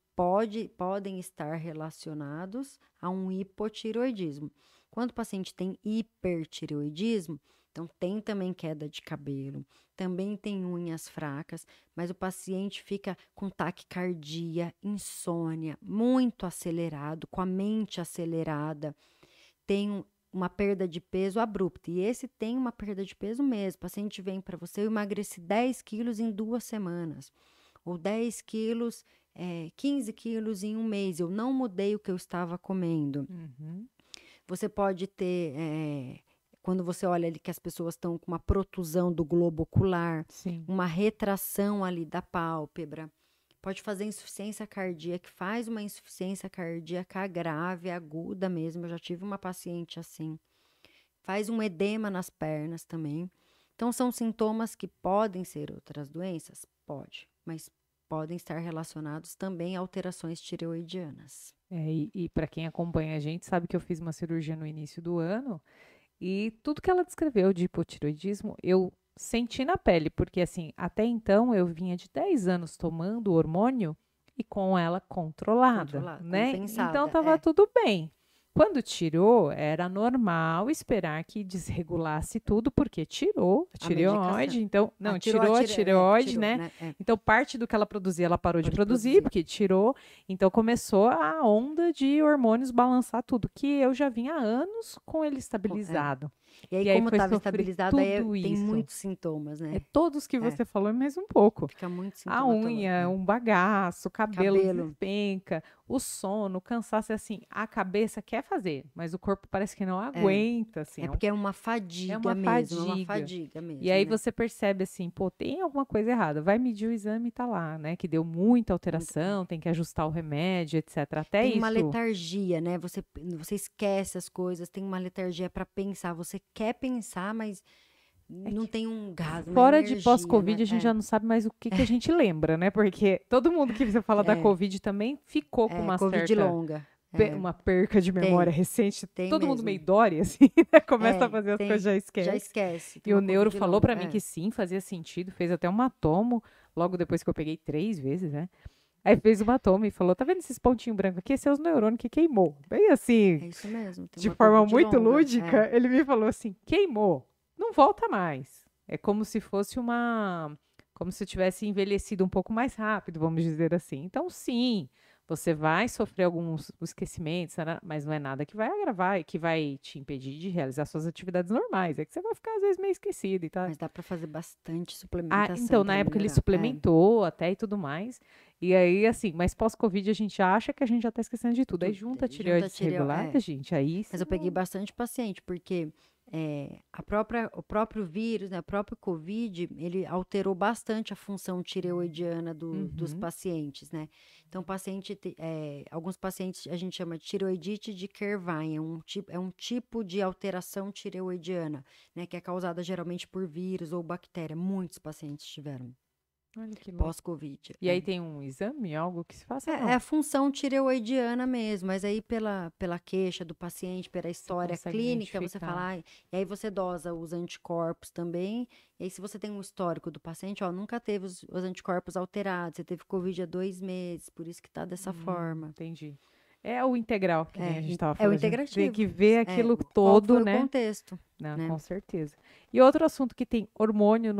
podem estar relacionados a um hipotireoidismo. Quando o paciente tem hipertireoidismo, então tem também queda de cabelo, também tem unhas fracas, mas o paciente fica com taquicardia, insônia, muito acelerado, com a mente acelerada, tem uma perda de peso abrupta. E esse tem uma perda de peso mesmo. O paciente vem para você, eu emagreci 10 quilos em 2 semanas, ou 10 quilos, 15 quilos em um mês, eu não mudei o que eu estava comendo. Uhum. Você pode ter, quando você olha ali que as pessoas estão com uma protusão do globo ocular, Sim. uma retração ali da pálpebra, pode fazer insuficiência cardíaca, faz uma insuficiência cardíaca grave, aguda mesmo, eu já tive uma paciente assim, faz um edema nas pernas também. Então, são sintomas que podem ser outras doenças? Pode, mas podem estar relacionados também a alterações tireoidianas. E para quem acompanha a gente sabe que eu fiz uma cirurgia no início do ano e tudo que ela descreveu de hipotireoidismo eu senti na pele, porque assim, até então eu vinha de 10 anos tomando hormônio e com ela controlada, né? Compensada, Então tava tudo bem. Quando tirou, era normal esperar que desregulasse tudo, porque tirou a tireoide, então, não, tirou a tireoide, né? Então, parte do que ela produzia, ela parou de produzir, porque tirou. Então, começou a onda de hormônios balançar tudo, que eu já vinha há anos com ele estabilizado. E aí, como estava estabilizado, tem muitos sintomas, né? Todos que você falou, e mais um pouco. Fica muito a unha, um bagaço, cabelo despenca, o sono, o cansaço, assim, a cabeça quer fazer, mas o corpo parece que não aguenta, assim. Porque é uma fadiga mesmo, uma fadiga mesmo. E aí você percebe assim, pô, tem alguma coisa errada, vai medir o exame e tá lá, né, que deu muita alteração, tem que ajustar o remédio, etc. Até tem uma letargia, né, você esquece as coisas, tem uma letargia para pensar, você quer pensar, mas não tem um gás, uma fora energia, de pós-Covid, né? a gente já não sabe mais o que a gente lembra, né? Porque todo mundo que você fala da Covid também ficou com uma Covid certa... longa. Uma perca de memória recente. Todo mesmo. mundo meio Dory, assim, né? Começa a fazer as coisas, já esquece. Já esquece. E o neuro falou pra mim que sim, fazia sentido, fez até uma tomo, logo depois que eu peguei 3 vezes, né? Aí fez uma toma e falou, tá vendo esses pontinhos brancos aqui? Esse é os neurônios que queimou. Bem assim, é isso mesmo, de forma muito lúdica, ele me falou assim, queimou, não volta mais. É como se fosse como se tivesse envelhecido um pouco mais rápido, vamos dizer assim. Então, sim, você vai sofrer alguns esquecimentos, mas não é nada que vai agravar e que vai te impedir de realizar suas atividades normais. É que você vai ficar, às vezes, meio esquecido e tal. Mas dá para fazer bastante suplementação. Então, na época, ele suplementou até e tudo mais. E aí, assim, mas pós-Covid a gente acha que a gente já tá esquecendo de tudo. Aí junta a tireoide desregulada, gente, aí... Mas eu peguei bastante paciente, porque... o próprio vírus, né, o próprio Covid, ele alterou bastante a função tireoidiana dos pacientes, né? Então, alguns pacientes a gente chama de tireoidite de Kervin, é um tipo de alteração tireoidiana, né, que é causada geralmente por vírus ou bactéria. Muitos pacientes tiveram. Olha que pós-Covid. E aí tem um exame, algo que se faça? É a função tireoidiana mesmo, mas aí pela queixa do paciente, pela história clínica, você fala, e aí você dosa os anticorpos também, e aí se você tem um histórico do paciente, nunca teve os anticorpos alterados, você teve Covid há 2 meses, por isso que tá dessa forma. Entendi. É o integral que a gente estava falando. É o integrativo. Tem que ver aquilo todo, qual foi né? o contexto. Não, né? Com certeza. E outro assunto que tem hormônio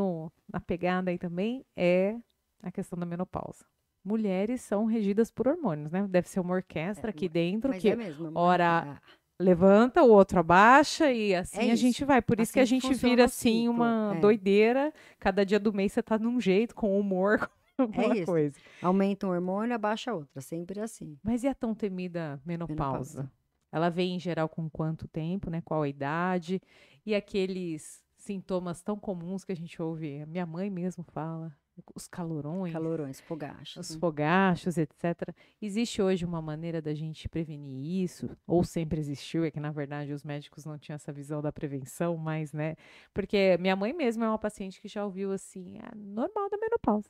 na pegada aí também é a questão da menopausa. mulheres são regidas por hormônios, né? Deve ser uma orquestra aqui dentro Mas que é mesmo. ora levanta, o outro abaixa e assim a gente isso. vai. Por isso que a Assim que gente funciona vira o assim ciclo. uma doideira. Cada dia do mês você tá num jeito, com humor, com É alguma isso. coisa. Aumenta um hormônio, abaixa outra. Sempre assim. Mas e a tão temida menopausa? Ela vem em geral com quanto tempo, né? Qual a idade? E aqueles sintomas tão comuns que a gente ouve, a minha mãe mesmo fala, os calorões, Calorões, fogachos. os fogachos, etc. Existe hoje uma maneira da gente prevenir isso? Ou sempre existiu? É que, na verdade, os médicos não tinham essa visão da prevenção, mas, né? Porque minha mãe mesmo é uma paciente que já ouviu assim, normal da menopausa.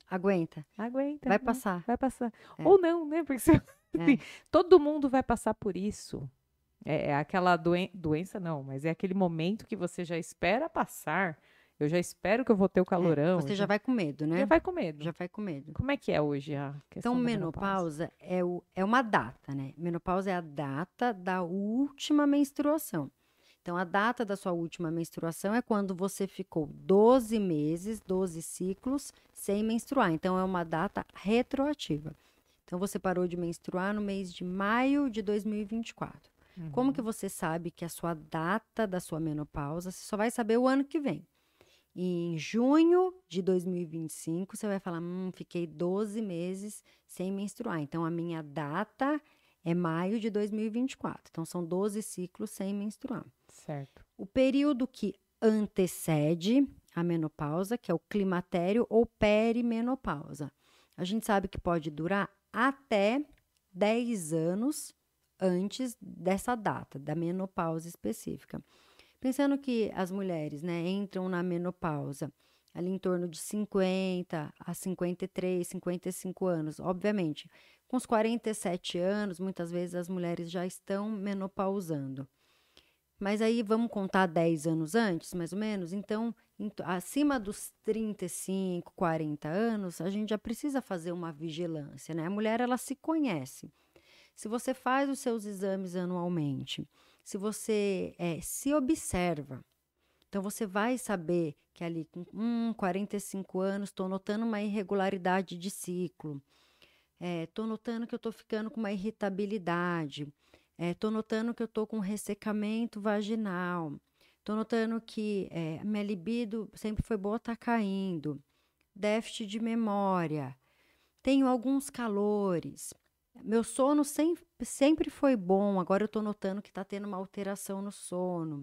Aguenta. Aguenta, Vai né? passar. Vai passar. É. Ou não, né? Porque assim, É. todo mundo vai passar por isso. É aquela doença, não, mas é aquele momento que você já espera passar. Eu já espero que eu vou ter o calorão. Você já vai com medo, né? Já vai com medo. Já vai com medo. Como é que é hoje a questão Então, da menopausa? menopausa é uma data, né? Menopausa é a data da última menstruação. Então, a data da sua última menstruação é quando você ficou 12 meses, 12 ciclos sem menstruar. Então, é uma data retroativa. Então, você parou de menstruar no mês de maio de 2024. Como que você sabe que a sua data da sua menopausa, você só vai saber o ano que vem. Em junho de 2025, você vai falar, fiquei 12 meses sem menstruar. Então, a minha data é maio de 2024. Então, são 12 ciclos sem menstruar. Certo. O período que antecede a menopausa, que é o climatério ou perimenopausa. A gente sabe que pode durar até 10 anos antes dessa data, da menopausa específica. Pensando que as mulheres, né, entram na menopausa ali em torno de 50 a 53, 55 anos, obviamente. Com os 47 anos, muitas vezes as mulheres já estão menopausando. Mas aí vamos contar 10 anos antes, mais ou menos? Então, acima dos 35, 40 anos, a gente já precisa fazer uma vigilância, né? A mulher, ela se conhece. Se você faz os seus exames anualmente, se você se observa, então você vai saber que ali com 45 anos estou notando uma irregularidade de ciclo, estou notando que eu estou ficando com uma irritabilidade, estou notando que eu estou com ressecamento vaginal, estou notando que a minha libido sempre foi boa, está caindo, déficit de memória, tenho alguns calores. Meu sono sempre foi bom, agora eu estou notando que está tendo uma alteração no sono.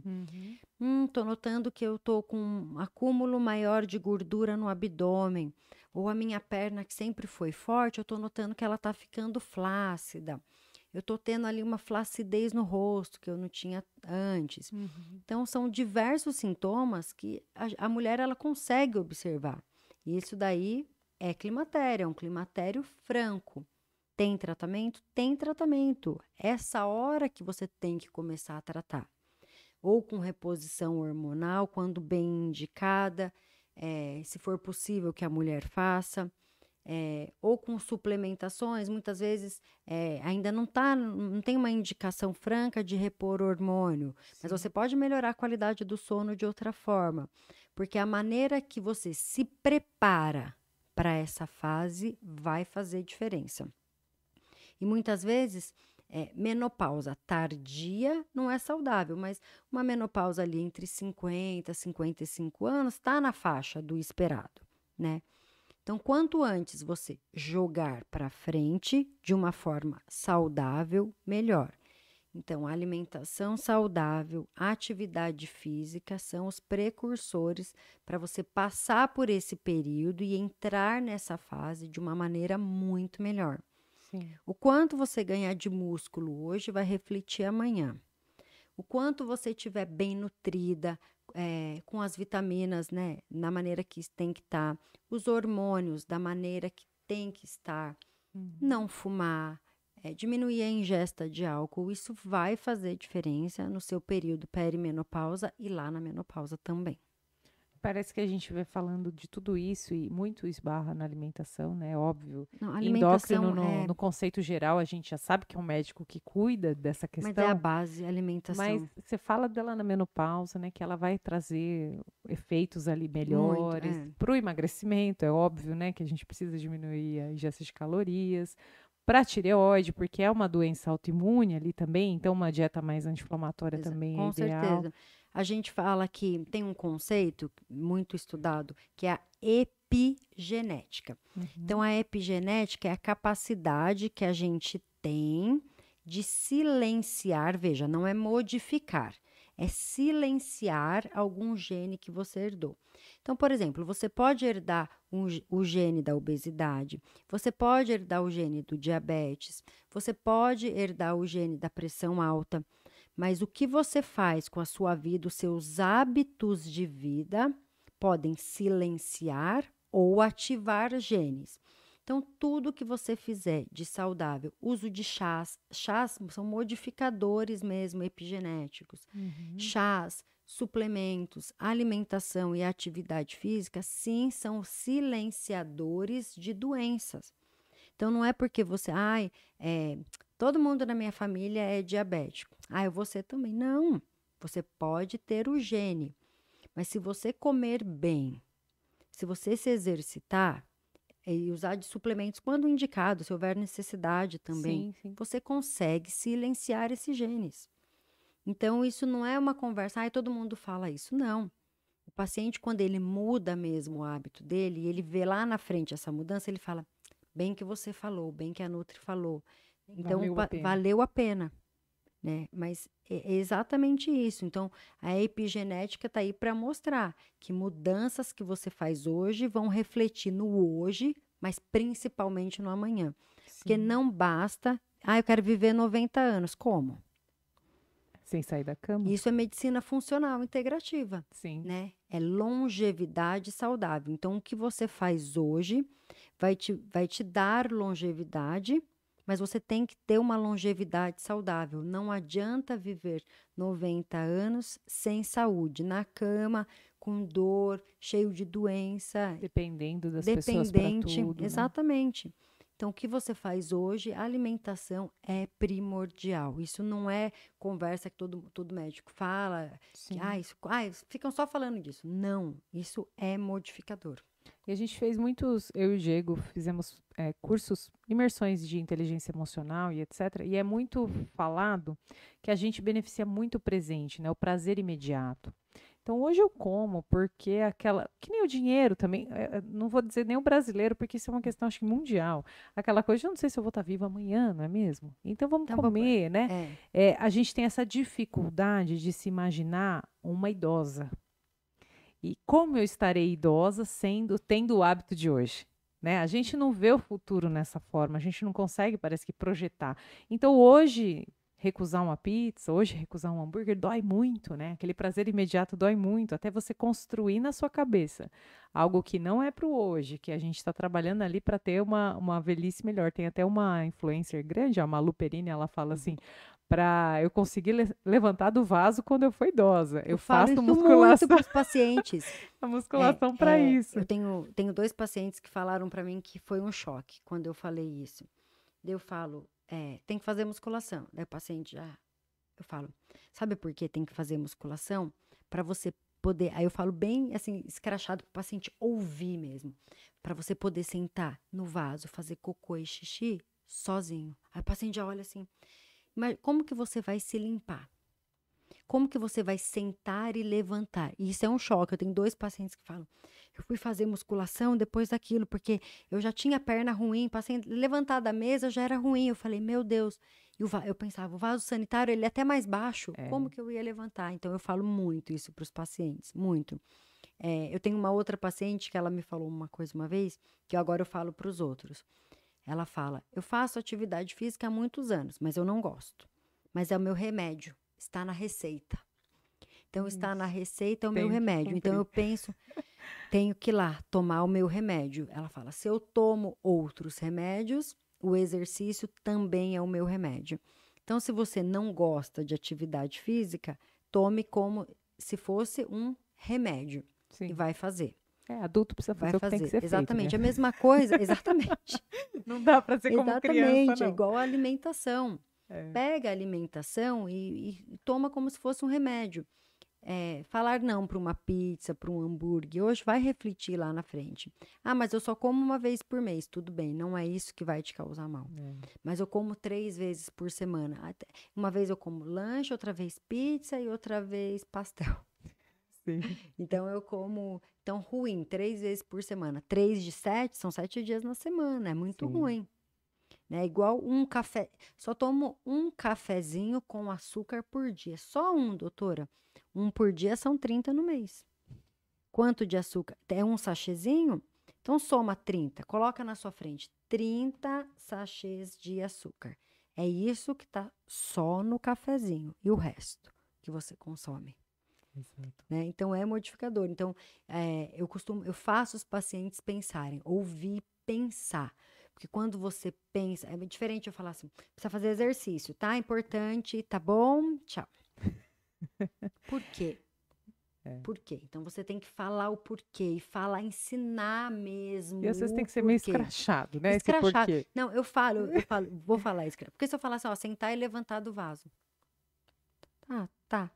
Estou notando que eu estou com um acúmulo maior de gordura no abdômen. Ou a minha perna, que sempre foi forte, eu estou notando que ela está ficando flácida. Eu estou tendo ali uma flacidez no rosto, que eu não tinha antes. Então, são diversos sintomas que a mulher ela consegue observar. E isso daí é climatério, é um climatério franco. Tem tratamento? Tem tratamento. Essa hora que você tem que começar a tratar. Ou com reposição hormonal, quando bem indicada, se for possível que a mulher faça. Ou com suplementações, muitas vezes ainda não tem uma indicação franca de repor hormônio. Sim. Mas você pode melhorar a qualidade do sono de outra forma. Porque a maneira que você se prepara para essa fase vai fazer diferença. E muitas vezes, menopausa tardia não é saudável, mas uma menopausa ali entre 50 e 55 anos está na faixa do esperado, né? Então, quanto antes você jogar para frente de uma forma saudável, melhor. Então, alimentação saudável, atividade física são os precursores para você passar por esse período e entrar nessa fase de uma maneira muito melhor. Sim. O quanto você ganhar de músculo hoje vai refletir amanhã. O quanto você estiver bem nutrida, com as vitaminas, né, na maneira que tem que estar, os hormônios da maneira que tem que estar, não fumar, diminuir a ingesta de álcool, isso vai fazer diferença no seu período perimenopausa e lá na menopausa também. Parece que a gente vai falando de tudo isso e muito esbarra na alimentação, né? Óbvio. Não, Endócrino, alimentação no conceito geral, a gente já sabe que é um médico que cuida dessa mas é a questão, base, mas alimentação. você fala dela na menopausa, né? Que ela vai trazer efeitos ali Muito, melhores é. para o emagrecimento, é óbvio, né? Que a gente precisa diminuir a ingesta de calorias. Para tireoide, porque é uma doença autoimune ali também, então uma dieta mais anti-inflamatória também é Com ideal. certeza. A gente fala que tem um conceito muito estudado que é a epigenética. Então, Uhum. a epigenética é a capacidade que a gente tem de silenciar, veja, não é modificar, é silenciar algum gene que você herdou. Então, por exemplo, você pode herdar o gene da obesidade, você pode herdar o gene do diabetes, você pode herdar o gene da pressão alta. Mas o que você faz com a sua vida, os seus hábitos de vida, podem silenciar ou ativar genes. Então, tudo que você fizer de saudável, uso de chás são modificadores mesmo epigenéticos. Uhum. Chás, suplementos, alimentação e atividade física, sim, são silenciadores de doenças. Então, não é porque você, todo mundo na minha família é diabético. Eu vou ser também. Não, você pode ter o gene, mas se você comer bem, se você se exercitar e usar de suplementos quando indicado, se houver necessidade também, Sim, sim. você consegue silenciar esses genes. Então, isso não é uma conversa, todo mundo fala isso. Não. O paciente, quando ele muda mesmo o hábito dele, e ele vê lá na frente essa mudança, ele fala, bem que você falou, bem que a Nutri falou. Então, Valeu a pena. valeu a pena, né? Mas é exatamente isso. Então, a epigenética está aí para mostrar que mudanças que você faz hoje vão refletir no hoje, mas principalmente no amanhã. Porque Sim. não basta, eu quero viver 90 anos. Como? Sem sair da cama? Isso é medicina funcional integrativa, Sim. né? É longevidade saudável. Então, o que você faz hoje vai te dar longevidade, mas você tem que ter uma longevidade saudável. Não adianta viver 90 anos sem saúde, na cama, com dor, cheio de doença, Dependendo das pessoas para dependente. tudo, né? Exatamente. Então, o que você faz hoje, a alimentação é primordial. Isso não é conversa que todo médico fala, que Sim. ficam só falando disso. Não, isso é modificador. E a gente fez muitos, eu e o Diego fizemos cursos, imersões de inteligência emocional e etc. E é muito falado que a gente beneficia muito o presente, né? O prazer imediato. Então hoje eu como porque aquela, que nem o dinheiro também, não vou dizer nem o brasileiro, porque isso é uma questão acho que mundial. Aquela coisa, eu não sei se eu vou estar viva amanhã, não é mesmo? Então vamos Então, vamos. comer, né? É, A gente tem essa dificuldade de se imaginar uma idosa. E como eu estarei idosa tendo o hábito de hoje? Né? A gente não vê o futuro nessa forma, a gente não consegue, parece que, projetar. Então, hoje, recusar uma pizza, hoje, recusar um hambúrguer, dói muito, né? Aquele prazer imediato dói muito, até você construir na sua cabeça algo que não é para o hoje, que a gente está trabalhando ali para ter uma velhice melhor. Tem até uma influencer grande, a Malu Perini, ela fala assim, para eu conseguir levantar do vaso quando eu for idosa. eu Eu falo faço isso muito musculação, para os pacientes. a musculação para Eu isso. tenho 2 pacientes que falaram para mim que foi um choque quando eu falei isso. Daí eu falo, tem que fazer musculação. Daí o paciente já, eu falo, sabe por que tem que fazer musculação? Para você poder, aí eu falo bem assim, escrachado para o paciente ouvir mesmo. Para você poder sentar no vaso, fazer cocô e xixi sozinho. Aí o paciente já olha assim, mas como que você vai se limpar? Como que você vai sentar e levantar? E isso é um choque. Eu tenho 2 pacientes que falam, eu fui fazer musculação depois daquilo, porque eu já tinha a perna ruim, passei levantar da mesa já era ruim. Eu falei, meu Deus. E eu pensava, o vaso sanitário ele é até mais baixo. Como É, que eu ia levantar? Então eu falo muito isso para os pacientes, muito. Eu tenho uma outra paciente que ela me falou uma coisa uma vez, que agora eu falo para os outros. Ela fala, eu faço atividade física há muitos anos, mas eu não gosto. Mas é o meu remédio, está na receita. Então, está na isso. receita é o meu Tenho que remédio. Então, cumprir. eu penso, tenho que ir lá tomar o meu remédio. Ela fala, se eu tomo outros remédios, o exercício também é o meu remédio. Então, se você não gosta de atividade física, tome como se fosse um remédio. e Sim. vai fazer. Adulto precisa Vai fazer o que tem que fazer. ser Exatamente. feito, A mesma coisa, exatamente. né? Não dá para ser como criança, Exatamente. É não. igual a alimentação. É. Pega a alimentação e toma como se fosse um remédio. Falar não para uma pizza, para um hambúrguer, hoje vai refletir lá na frente. Ah, mas eu só como uma vez por mês. Tudo bem, não é isso que vai te causar mal. Mas eu como 3 vezes por semana. Uma vez eu como lanche, outra vez pizza e outra vez pastel. Sim. Então eu como tão ruim 3 vezes por semana. 3 de 7 são 7 dias na semana. É muito Sim. ruim. Né? Igual um café. Só tomo um cafezinho com açúcar por dia. Só um, doutora. Um por dia são 30 no mês. Quanto de açúcar? É um sachêzinho? Então soma 30. Coloca na sua frente 30 sachês de açúcar. É isso que tá só no cafezinho. E o resto que você consome. Exato. Né? Então é modificador. Então eu faço os pacientes pensarem, ouvir, pensar. Porque quando você pensa, é diferente eu falar assim, precisa fazer exercício, tá? Importante, tá bom? Tchau. Por quê? Por quê? Então você tem que falar o porquê e falar, ensinar mesmo. E às vezes tem o que ser meio porquê. escrachado, né? Esse Escrachado. porquê. Não, vou falar isso. Porque se eu falar assim, ó, sentar e levantar do vaso. Tá.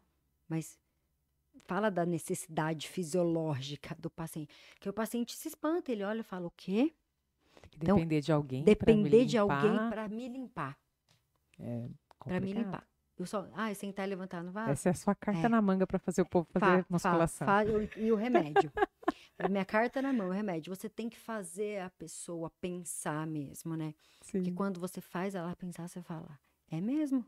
Mas fala da necessidade fisiológica do paciente. Que o paciente se espanta, ele olha e fala, o quê? Tem que depender de alguém para me Depender de limpar. alguém para me limpar. É Para me complicado. limpar. Eu só, sentar e levantar no vaso. Essa é a sua carta na manga para fazer o povo fazer musculação. E o remédio. A minha carta na mão, o remédio. Você tem que fazer a pessoa pensar mesmo, né? Sim. Porque quando você faz ela pensar, você fala, é mesmo?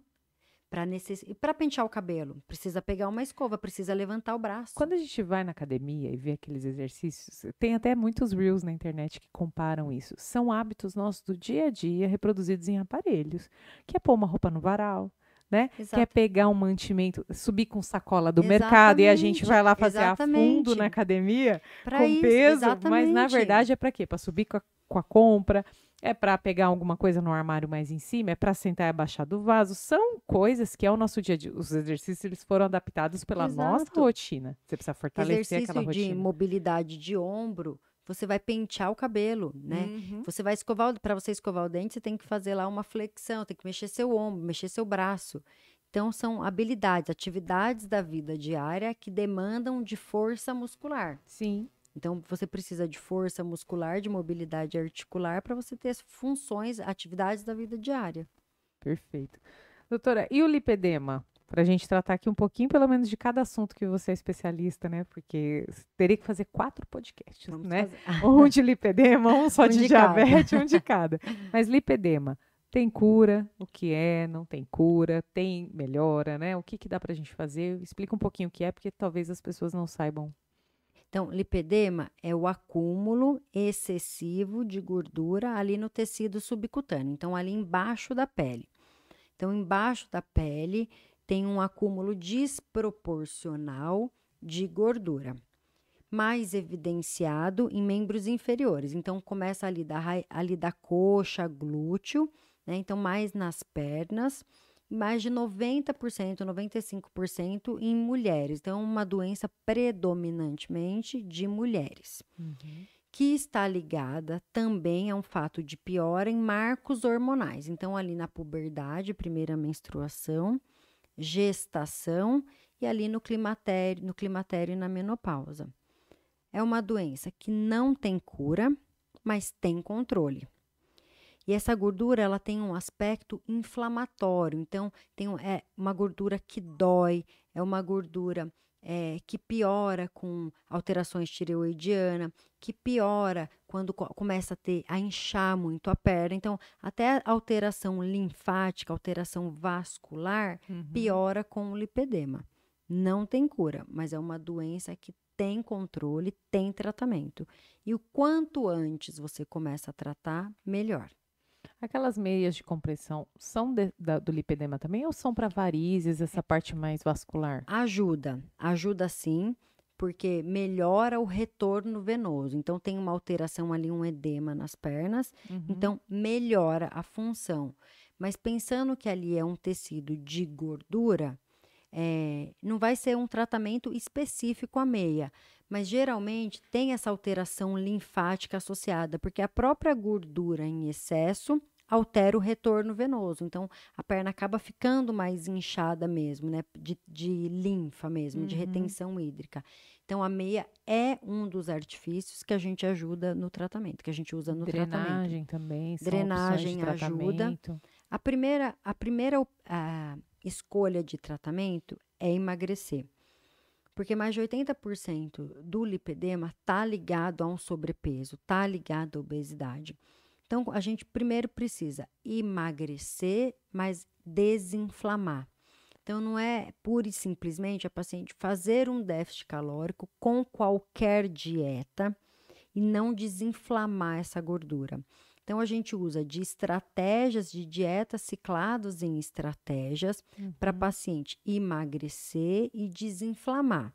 Para pentear o cabelo, precisa pegar uma escova, precisa levantar o braço. Quando a gente vai na academia e vê aqueles exercícios, tem até muitos reels na internet que comparam isso. São hábitos nossos do dia a dia reproduzidos em aparelhos. Que é pôr uma roupa no varal, né? Exato. Quer pegar um mantimento, subir com sacola do mercado e a gente vai lá fazer a fundo na academia com peso, mas na verdade é para quê? Para subir com a compra, é para pegar alguma coisa no armário mais em cima, é para sentar e abaixar do vaso. São coisas que é o nosso dia a dia. Os exercícios eles foram adaptados pela nossa rotina. Você precisa fortalecer aquela rotina. Exercício de mobilidade de ombro, você vai pentear o cabelo, né? Você vai para você escovar o dente, você tem que fazer lá uma flexão, tem que mexer seu ombro, mexer seu braço. Então são habilidades, atividades da vida diária que demandam de força muscular. Sim. Então, você precisa de força muscular, de mobilidade articular para você ter as funções, atividades da vida diária. Perfeito. Doutora, e o lipedema? Para a gente tratar aqui um pouquinho, pelo menos, de cada assunto que você é especialista, né? Porque teria que fazer 4 podcasts, Vamos né? fazer. Um de lipedema, um só de diabetes, cada. um de cada. Mas lipedema, tem cura? O que é? Não tem cura? Tem melhora, né? O que dá para a gente fazer? Explica um pouquinho o que é, porque talvez as pessoas não saibam. Então, lipedema é o acúmulo excessivo de gordura ali no tecido subcutâneo. Então, ali embaixo da pele. Então, embaixo da pele tem um acúmulo desproporcional de gordura, mais evidenciado em membros inferiores. Então, começa ali da coxa, glúteo, né? Então, mais nas pernas. Mais de 90%, 95% em mulheres. Então, uma doença predominantemente de mulheres, que está ligada também a um fato de piora em marcos hormonais. Então, ali na puberdade, primeira menstruação, gestação e ali no climatério e na menopausa. É uma doença que não tem cura, mas tem controle. E essa gordura, ela tem um aspecto inflamatório. Então, é uma gordura que dói, é uma gordura que piora com alterações tireoidianas, que piora quando começa a inchar muito a perna. Então, até alteração linfática, alteração vascular, piora com o lipedema. Não tem cura, mas é uma doença que tem controle, tem tratamento. E o quanto antes você começa a tratar, melhor. Aquelas meias de compressão são do lipedema também ou são para varizes, essa parte mais vascular? Ajuda sim, porque melhora o retorno venoso. Então, tem uma alteração ali, um edema nas pernas, então melhora a função. Mas pensando que ali é um tecido de gordura, não vai ser um tratamento específico à meia, Mas geralmente tem essa alteração linfática associada, porque a própria gordura em excesso altera o retorno venoso. Então, a perna acaba ficando mais inchada mesmo, né? De linfa mesmo, de retenção hídrica. Então, a meia é um dos artifícios que a gente ajuda no tratamento, que a gente usa no tratamento. Drenagem também, são opções de Drenagem ajuda. tratamento. A primeira escolha de tratamento é emagrecer. Porque mais de 80% do lipedema está ligado a um sobrepeso, está ligado à obesidade. Então, a gente primeiro precisa emagrecer, mas desinflamar. Então, não é pura e simplesmente a paciente fazer um déficit calórico com qualquer dieta e não desinflamar essa gordura. Então, a gente usa de estratégias de dieta ciclados em estratégias para paciente emagrecer e desinflamar.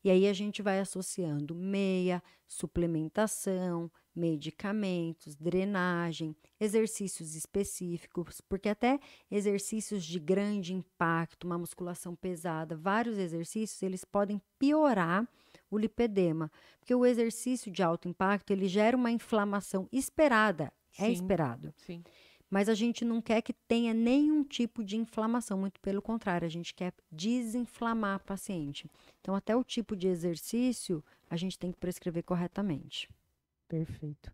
E aí a gente vai associando meia, suplementação, medicamentos, drenagem, exercícios específicos, porque até exercícios de grande impacto, uma musculação pesada, vários exercícios, eles podem piorar o lipedema, porque o exercício de alto impacto, ele gera uma inflamação esperada, é Sim, esperado. sim. Mas a gente não quer que tenha nenhum tipo de inflamação, muito pelo contrário, a gente quer desinflamar a paciente. Então, até o tipo de exercício, a gente tem que prescrever corretamente. Perfeito.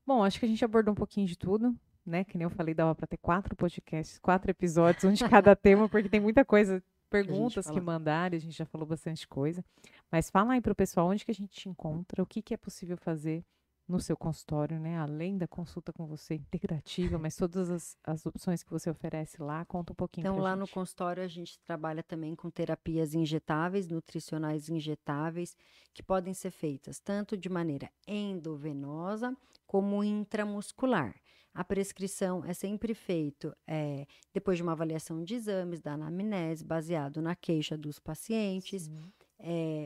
Bom, acho que a gente abordou um pouquinho de tudo, né? Que nem eu falei, dava para ter 4 podcasts, 4 episódios, um de cada tema, porque tem muita coisa, perguntas que fala. mandaram, a gente já falou bastante coisa. Mas fala aí para o pessoal onde que a gente te encontra, o que que é possível fazer no seu consultório, né? Além da consulta com você integrativa, mas todas as opções que você oferece lá, conta um pouquinho Então, pra lá no gente. consultório, a gente trabalha também com terapias injetáveis, nutricionais injetáveis, que podem ser feitas tanto de maneira endovenosa como intramuscular. A prescrição é sempre feita depois de uma avaliação de exames da anamnese, baseado na queixa dos pacientes,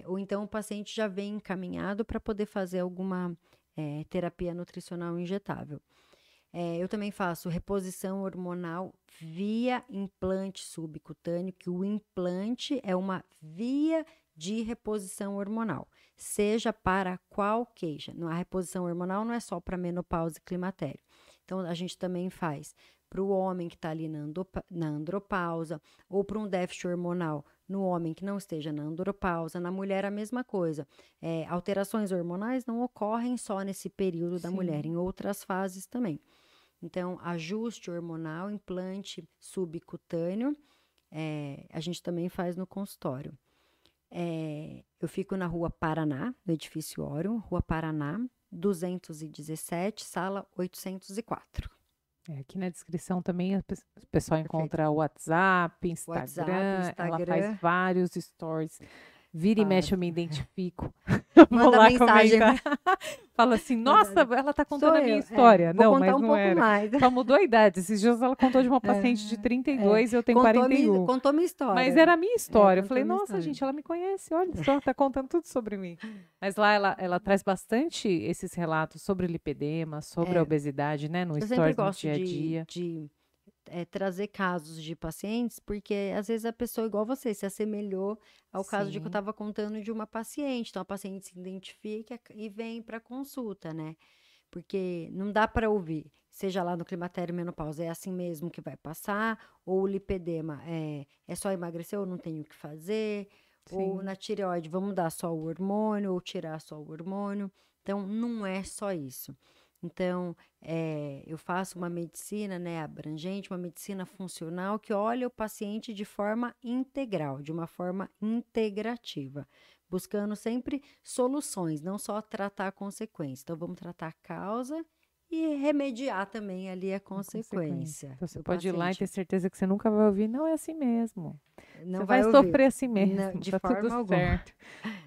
ou então o paciente já vem encaminhado para poder fazer alguma terapia nutricional injetável. Eu também faço reposição hormonal via implante subcutâneo, que o implante é uma via de reposição hormonal, seja para qual queixa. A reposição hormonal não é só para menopausa e climatério. Então, a gente também faz para o homem que está ali na andropausa, ou para um déficit hormonal no homem que não esteja na andropausa, na mulher a mesma coisa. Alterações hormonais não ocorrem só nesse período da mulher, em outras fases também. Então, ajuste hormonal, implante subcutâneo, a gente também faz no consultório. Eu fico na Rua Paraná, no edifício Órion, Rua Paraná, 217, sala 804. Aqui na descrição também o pessoal encontra o WhatsApp, Instagram, ela faz vários stories. Vira e mexe, eu me identifico. Manda mensagem. Fala assim, nossa, ela tá contando a minha história. Não, mas não era. Mais. Só mudou a idade. Esses dias ela contou de uma paciente de 32 e eu tenho 41. Contou minha história. Mas era a minha história. Eu falei, nossa, gente, ela me conhece, olha só, tá contando tudo sobre mim. Mas lá ela traz bastante esses relatos sobre lipedema, sobre a obesidade, né, no stories, no dia a dia. De trazer casos de pacientes, porque às vezes a pessoa, igual você, se assemelhou ao caso de que eu estava contando de uma paciente. Então, a paciente se identifica e vem para consulta, né? Porque não dá para ouvir, seja lá no climatério menopausa, é assim mesmo que vai passar, ou o lipedema é só emagrecer ou não tenho o que fazer, ou na tireoide, vamos dar só o hormônio ou tirar só o hormônio. Então, não é só isso. Então, eu faço uma medicina, né, abrangente, uma medicina funcional que olha o paciente de forma integral, de uma forma integrativa, buscando sempre soluções, não só tratar a consequência. Então, vamos tratar a causa e remediar também ali a consequência. Então, você pode ir lá e ter certeza que você nunca vai ouvir, não é assim mesmo. Não você vai sofrer assim mesmo, não, de tá forma tudo alguma. certo.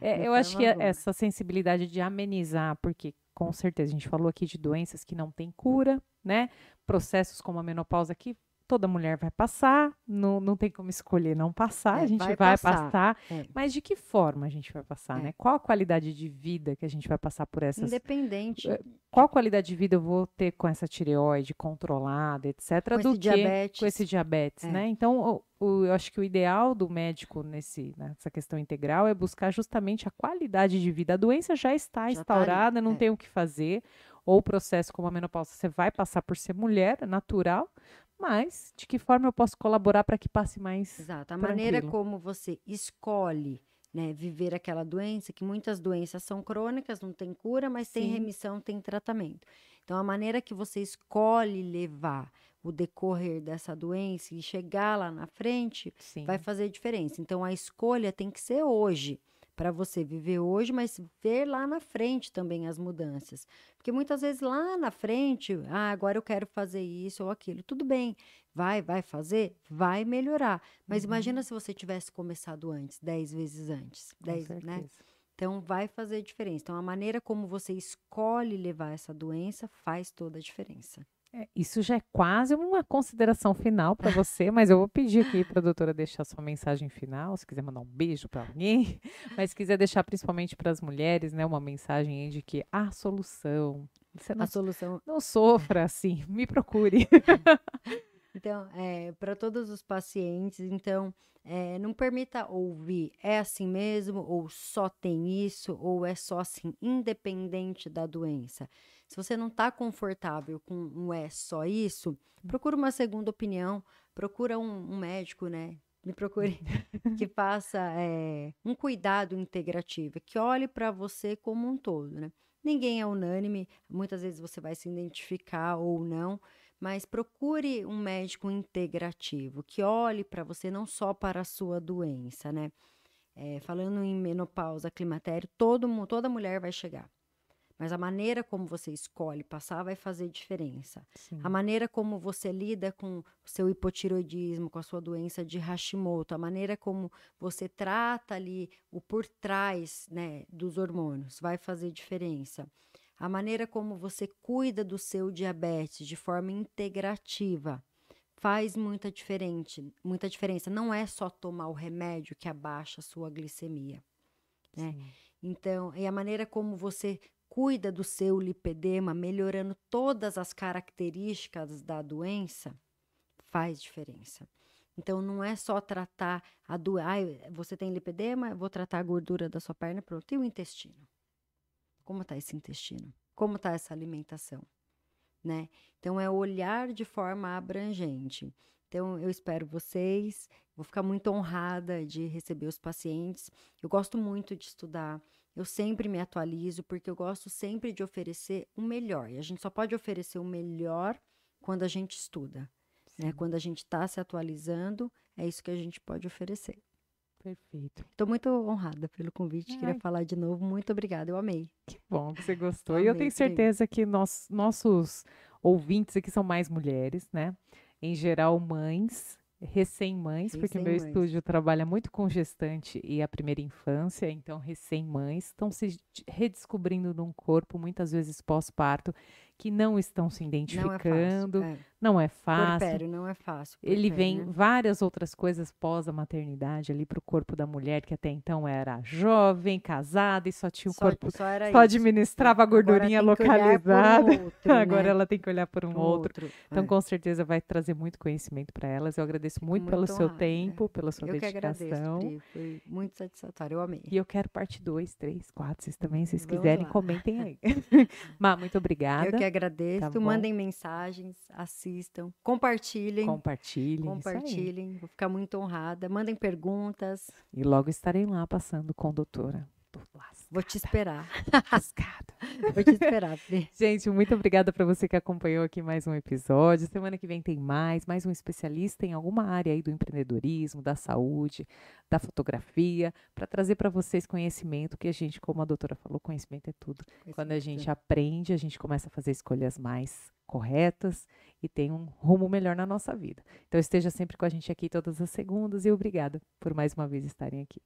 Eu acho que essa sensibilidade de amenizar, porque com certeza a gente falou aqui de doenças que não têm cura, né? Processos como a menopausa que toda mulher vai passar, não tem como escolher não passar, a gente vai passar. passar, mas de que forma a gente vai passar, né? Qual a qualidade de vida que a gente vai passar por essas... Independente. Qual qualidade de vida eu vou ter com essa tireoide controlada, etc., com esse diabetes. Com esse diabetes, né? Então, eu acho que o ideal do médico nessa questão integral é buscar justamente a qualidade de vida. A doença já está instaurada, não tem o que fazer. Ou o processo como a menopausa, você vai passar por ser mulher, é natural, mas de que forma eu posso colaborar para que passe mais Exato. A tranquilo? maneira como você escolhe, né, viver aquela doença, que muitas doenças são crônicas, não tem cura, mas tem remissão, tem tratamento. Então, a maneira que você escolhe levar o decorrer dessa doença e chegar lá na frente, vai fazer diferença. Então, a escolha tem que ser hoje, para você viver hoje, mas ver lá na frente também as mudanças. Porque muitas vezes lá na frente, agora eu quero fazer isso ou aquilo. Tudo bem, vai fazer, vai melhorar. Mas imagina se você tivesse começado antes, 10 vezes antes. 10, né? Então, vai fazer diferença. Então, a maneira como você escolhe levar essa doença faz toda a diferença. Isso já é quase uma consideração final para você, mas eu vou pedir aqui para a doutora deixar sua mensagem final, se quiser mandar um beijo para alguém, mas se quiser deixar principalmente para as mulheres, né, uma mensagem aí de que a solução, você não sofra assim, me procure. Então, para todos os pacientes, então, não permita ouvir, é assim mesmo, ou só tem isso, ou é só assim, independente da doença. Se você não está confortável com um é só isso, procura uma segunda opinião, procura um médico, né? Me procure, que faça um cuidado integrativo, que olhe para você como um todo, né? Ninguém é unânime, muitas vezes você vai se identificar ou não, mas procure um médico integrativo, que olhe para você não só para a sua doença, né? Falando em menopausa, climatério, toda mulher vai chegar. Mas a maneira como você escolhe passar vai fazer diferença. A maneira como você lida com o seu hipotireoidismo, com a sua doença de Hashimoto, a maneira como você trata ali o por trás, né, dos hormônios vai fazer diferença. A maneira como você cuida do seu diabetes de forma integrativa faz muita diferença. Não é só tomar o remédio que abaixa a sua glicemia, né? Então, e a maneira como você cuida do seu lipedema, melhorando todas as características da doença, faz diferença. Então, não é só tratar a doença. Você tem lipedema, vou tratar a gordura da sua perna, pronto. E o intestino? Como está esse intestino? Como está essa alimentação? Né? Então, é olhar de forma abrangente. Então, eu espero vocês. Vou ficar muito honrada de receber os pacientes. Eu gosto muito de estudar. Eu sempre me atualizo, porque eu gosto sempre de oferecer o melhor. E a gente só pode oferecer o melhor quando a gente estuda. Né? Quando a gente está se atualizando, é isso que a gente pode oferecer. Perfeito. Estou muito honrada pelo convite. Queria falar de novo. Muito obrigada. Eu amei. Que bom que você gostou. E eu tenho certeza que nossos ouvintes aqui são mais mulheres, né? Em geral, mães, recém-mães, porque meu estúdio trabalha muito com gestante e a primeira infância, então recém-mães estão se redescobrindo num corpo, muitas vezes pós-parto, que não estão se identificando. Não é fácil. Puerpério não é fácil. Ele vem várias outras coisas pós a maternidade ali para o corpo da mulher, que até então era jovem, casada e só tinha o corpo, só administrava a gordurinha localizada. Agora ela tem que olhar por um outro. Então, com certeza, vai trazer muito conhecimento para elas. Eu agradeço muito pelo seu tempo, pela sua dedicação. Eu que agradeço, foi muito satisfatório, eu amei. E eu quero parte 2, 3, 4, vocês também, se vocês quiserem, comentem aí. Má, muito obrigada. Eu que agradeço. Tá, mandem mensagens, assistam, compartilhem. Compartilhem. Vou ficar muito honrada. Mandem perguntas. E logo estarei lá passando com a doutora. Vou te esperar. Lascada. Vou te esperar, Pri. Gente, muito obrigada para você que acompanhou aqui mais um episódio. Semana que vem tem mais um especialista em alguma área aí do empreendedorismo, da saúde, da fotografia, para trazer para vocês conhecimento, que a gente, como a doutora falou, conhecimento é tudo. Quando a gente aprende, a gente começa a fazer escolhas mais corretas e tem um rumo melhor na nossa vida. Então esteja sempre com a gente aqui todas as segundas e obrigada por mais uma vez estarem aqui.